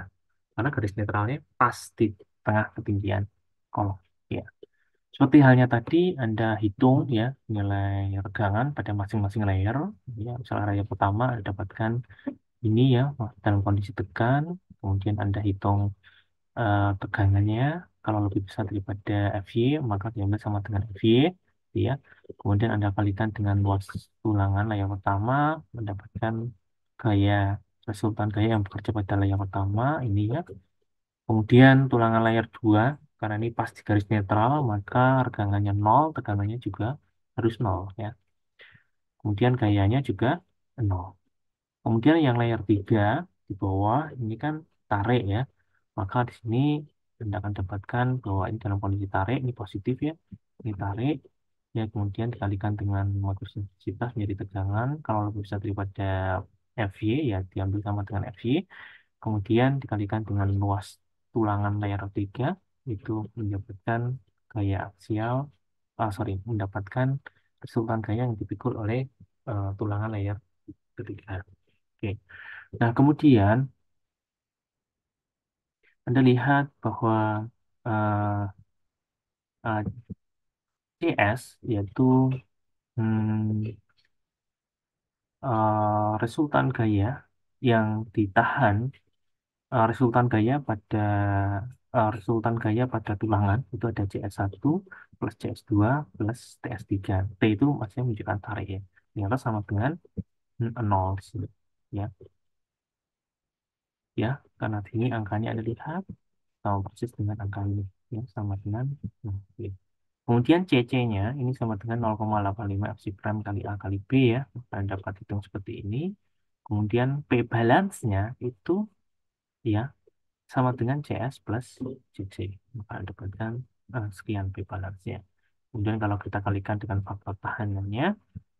karena garis netralnya pas di tengah ketinggian kolom. Ya. Seperti halnya tadi, Anda hitung ya nilai regangan pada masing-masing layer. Ya, misalnya layer pertama Anda dapatkan ini ya dalam kondisi tekan, kemudian Anda hitung tegangannya. Kalau lebih besar daripada FY, maka diambil sama dengan FY. Ya. Kemudian Anda kalikan dengan luas tulangan layar pertama, mendapatkan gaya resultan gaya yang bekerja pada layar pertama ini ya. Kemudian tulangan layar 2 karena ini pas di garis netral, maka regangannya nol, tegangannya juga harus nol ya. Kemudian gayanya juga nol. Kemudian yang layer 3 di bawah ini kan tarik ya. Maka di sini Anda akan dapatkan bahwa ini dalam kondisi tarik, ini positif ya. Ini tarik, ya kemudian dikalikan dengan modulus intensitas menjadi tegangan. Kalau lebih besar daripada FY, ya diambil sama dengan FY. Kemudian dikalikan dengan luas tulangan layar 3 itu mendapatkan gaya aksial, mendapatkan resultan gaya yang dipikul oleh tulangan layar ketiga. Oke. Nah, kemudian Anda lihat bahwa eh, eh, CS yaitu hmm, resultan gaya yang ditahan, resultan gaya pada tulangan itu ada CS1 plus CS2 plus TS3. T itu maksudnya menunjukkan tarik ya. Ternyata sama dengan 0 di sini. Ya, ya, karena ini angkanya Anda lihat sama persis dengan angka ini. Ya, sama dengan 0. Oke. Kemudian CC-nya ini sama dengan 0,85 Fc prime kali A kali B ya. Anda dapat hitung seperti ini. Kemudian P balance-nya itu ya sama dengan CS plus CC. Maka Anda dapatkan sekian P balance-nya. Kemudian kalau kita kalikan dengan faktor tahanannya,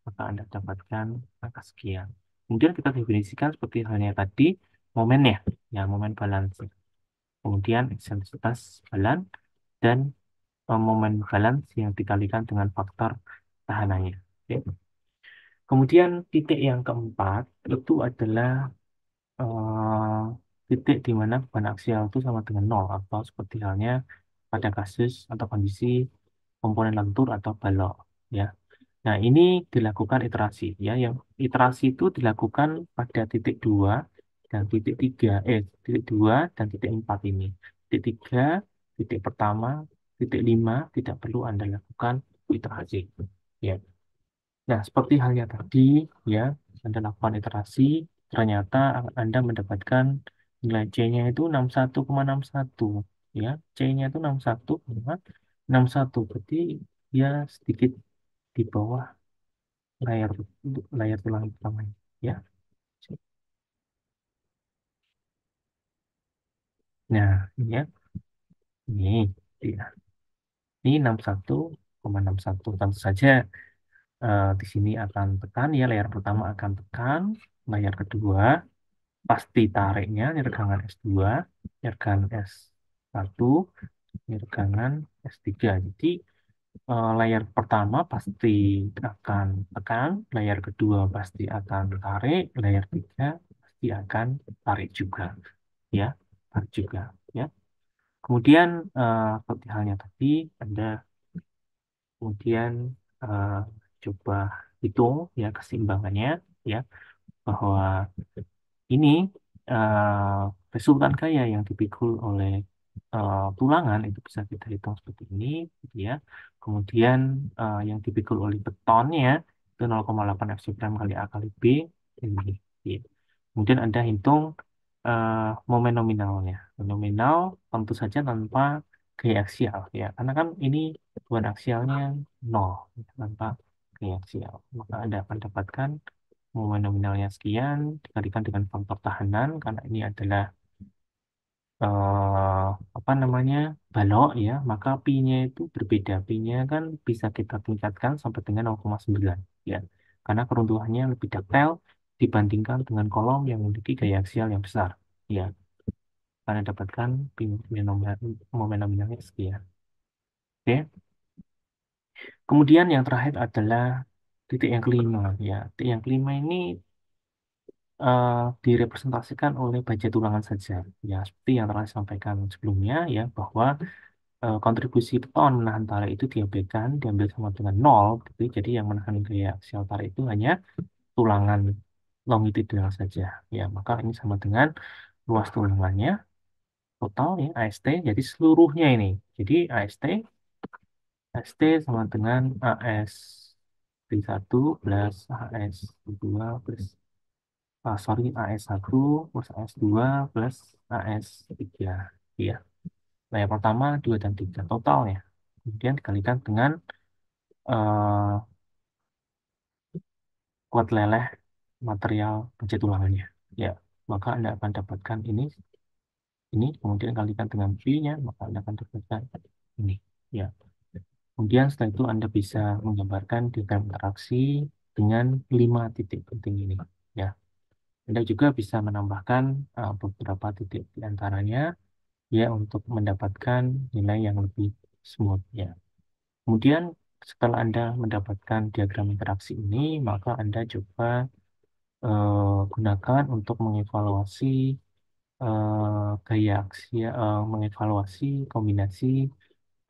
maka Anda dapatkan angka sekian. Kemudian kita definisikan seperti halnya tadi, momennya, ya momen balance. Kemudian eksentrisitas balan dan momen balance yang dikalikan dengan faktor tahanannya. Oke. Kemudian titik yang keempat itu adalah eh, titik di mana beban aksial itu sama dengan nol atau seperti halnya pada kasus atau kondisi komponen lentur atau balok ya. Nah, ini dilakukan iterasi ya. Yang iterasi itu dilakukan pada titik 2 dan titik 3, titik 2 dan titik 4 ini. Titik 3, titik pertama, titik 5 tidak perlu Anda lakukan iterasi. Ya. Nah, seperti halnya tadi ya, Anda lakukan iterasi, ternyata Anda mendapatkan nilai C-nya itu 61,61 ya. C-nya itu 61,61. Berarti ya sedikit di bawah layar layar tulang pertamanya ya. Nah ini ya, ini ya, ini 61,61. Tentu saja di sini akan tekan ya, layar pertama akan tekan, layar kedua pasti tariknya ini regangan S2, regangan S1, ini regangan S3. Jadi layar pertama pasti akan tekan, layar kedua pasti akan tarik, layar tiga pasti akan tarik juga, ya, tarik juga, ya. Kemudian seperti halnya tadi, Anda kemudian eh, coba hitung ya keseimbangannya, ya, bahwa ini resultan gaya yang dipikul oleh tulangan itu bisa kita hitung seperti ini, gitu ya. Kemudian yang dipikul oleh betonnya itu 0,8 Fc prime kali A kali B ini. Ya. Kemudian Anda hitung momen nominalnya. Nominal tentu saja tanpa gaya aksial ya, karena kan ini beban aksialnya nol tanpa gaya aksial. Maka Anda akan dapatkan momen nominalnya sekian dikalikan dengan faktor tahanan karena ini adalah apa namanya balok ya, maka pi-nya itu berbeda. Pi-nya kan bisa kita tingkatkan sampai dengan 0,9 ya. Karena keruntuhannya lebih detail dibandingkan dengan kolom yang memiliki gaya aksial yang besar. Ya, karena dapatkan pi momen nominalnya sekian. Oke. Kemudian yang terakhir adalah titik yang kelima ya. Titik yang kelima ini eh, direpresentasikan oleh budget ulangan saja. Ya, seperti yang telah disampaikan sebelumnya ya, bahwa kontribusi beton menahan tarik itu diabaikan, diambil sama dengan nol, gitu. Jadi yang menahan gaya aksial tarik itu hanya tulangan longitudinal saja. Ya, maka ini sama dengan luas tulangannya total ya AST. Jadi seluruhnya ini. Jadi AST sama dengan AS T1 plus AS 2 plus sorry AS1 plus AS2 plus AS3 ya. Nah, yang pertama 2 dan 3 totalnya. Kemudian dikalikan dengan eh, kuat leleh material pencetulangannya. Ya, maka Anda akan dapatkan ini, kemudian kalikan dengan V-nya, maka Anda akan dapatkan ini. Ya, kemudian setelah itu Anda bisa menggambarkan diagram interaksi dengan 5 titik penting ini. Ya, Anda juga bisa menambahkan beberapa titik di antaranya ya untuk mendapatkan nilai yang lebih smooth ya. Kemudian setelah Anda mendapatkan diagram interaksi ini, maka Anda coba gunakan untuk mengevaluasi gaya aksi, mengevaluasi kombinasi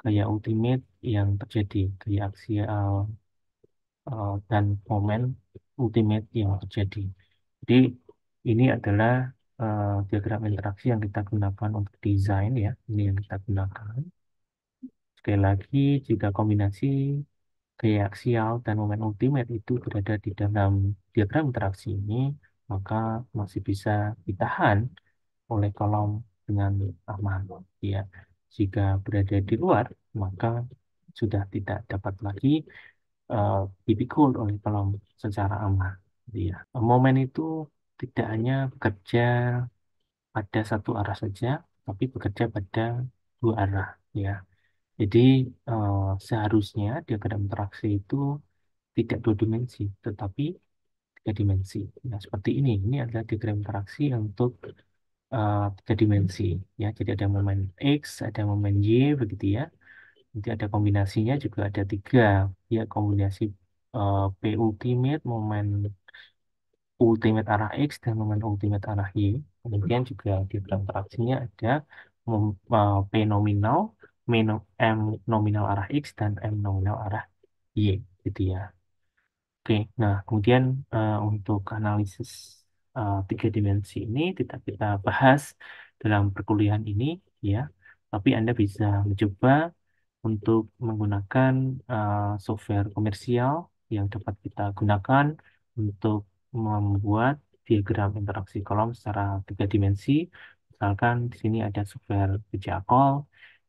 gaya ultimate yang terjadi, gaya aksial dan momen ultimate yang terjadi. Jadi ini adalah diagram interaksi yang kita gunakan untuk desain ya, ini yang kita gunakan. Sekali lagi, jika kombinasi gaya aksial dan momen ultimate itu berada di dalam diagram interaksi ini, maka masih bisa ditahan oleh kolom dengan aman. Ya, jika berada di luar, maka sudah tidak dapat lagi uh, dipikul oleh kolom secara aman. Ya, momen itu tidak hanya bekerja pada satu arah saja, tapi bekerja pada dua arah. Ya, jadi seharusnya diagram interaksi itu tidak dua dimensi, tetapi tiga dimensi. Nah, seperti ini. Ini adalah diagram interaksi untuk tiga dimensi. Ya, jadi ada momen X, ada momen Y, begitu ya. Nanti ada kombinasinya juga ada tiga. Ya, kombinasi P ultimate, momen ultimate arah X, dan momen ultimate arah Y. Kemudian juga diagram interaksinya ada P nominal, M nominal arah X, dan M nominal arah Y, gitu ya. Oke, nah kemudian untuk analisis tiga dimensi ini tidak kita bahas dalam perkuliahan ini ya, tapi Anda bisa mencoba untuk menggunakan software komersial yang dapat kita gunakan untuk membuat diagram interaksi kolom secara tiga dimensi. Misalkan di sini ada software VGA-Call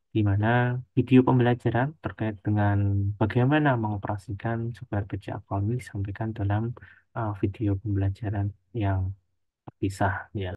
di mana video pembelajaran terkait dengan bagaimana mengoperasikan software kerja Aqua ini disampaikan dalam video pembelajaran yang terpisah ya.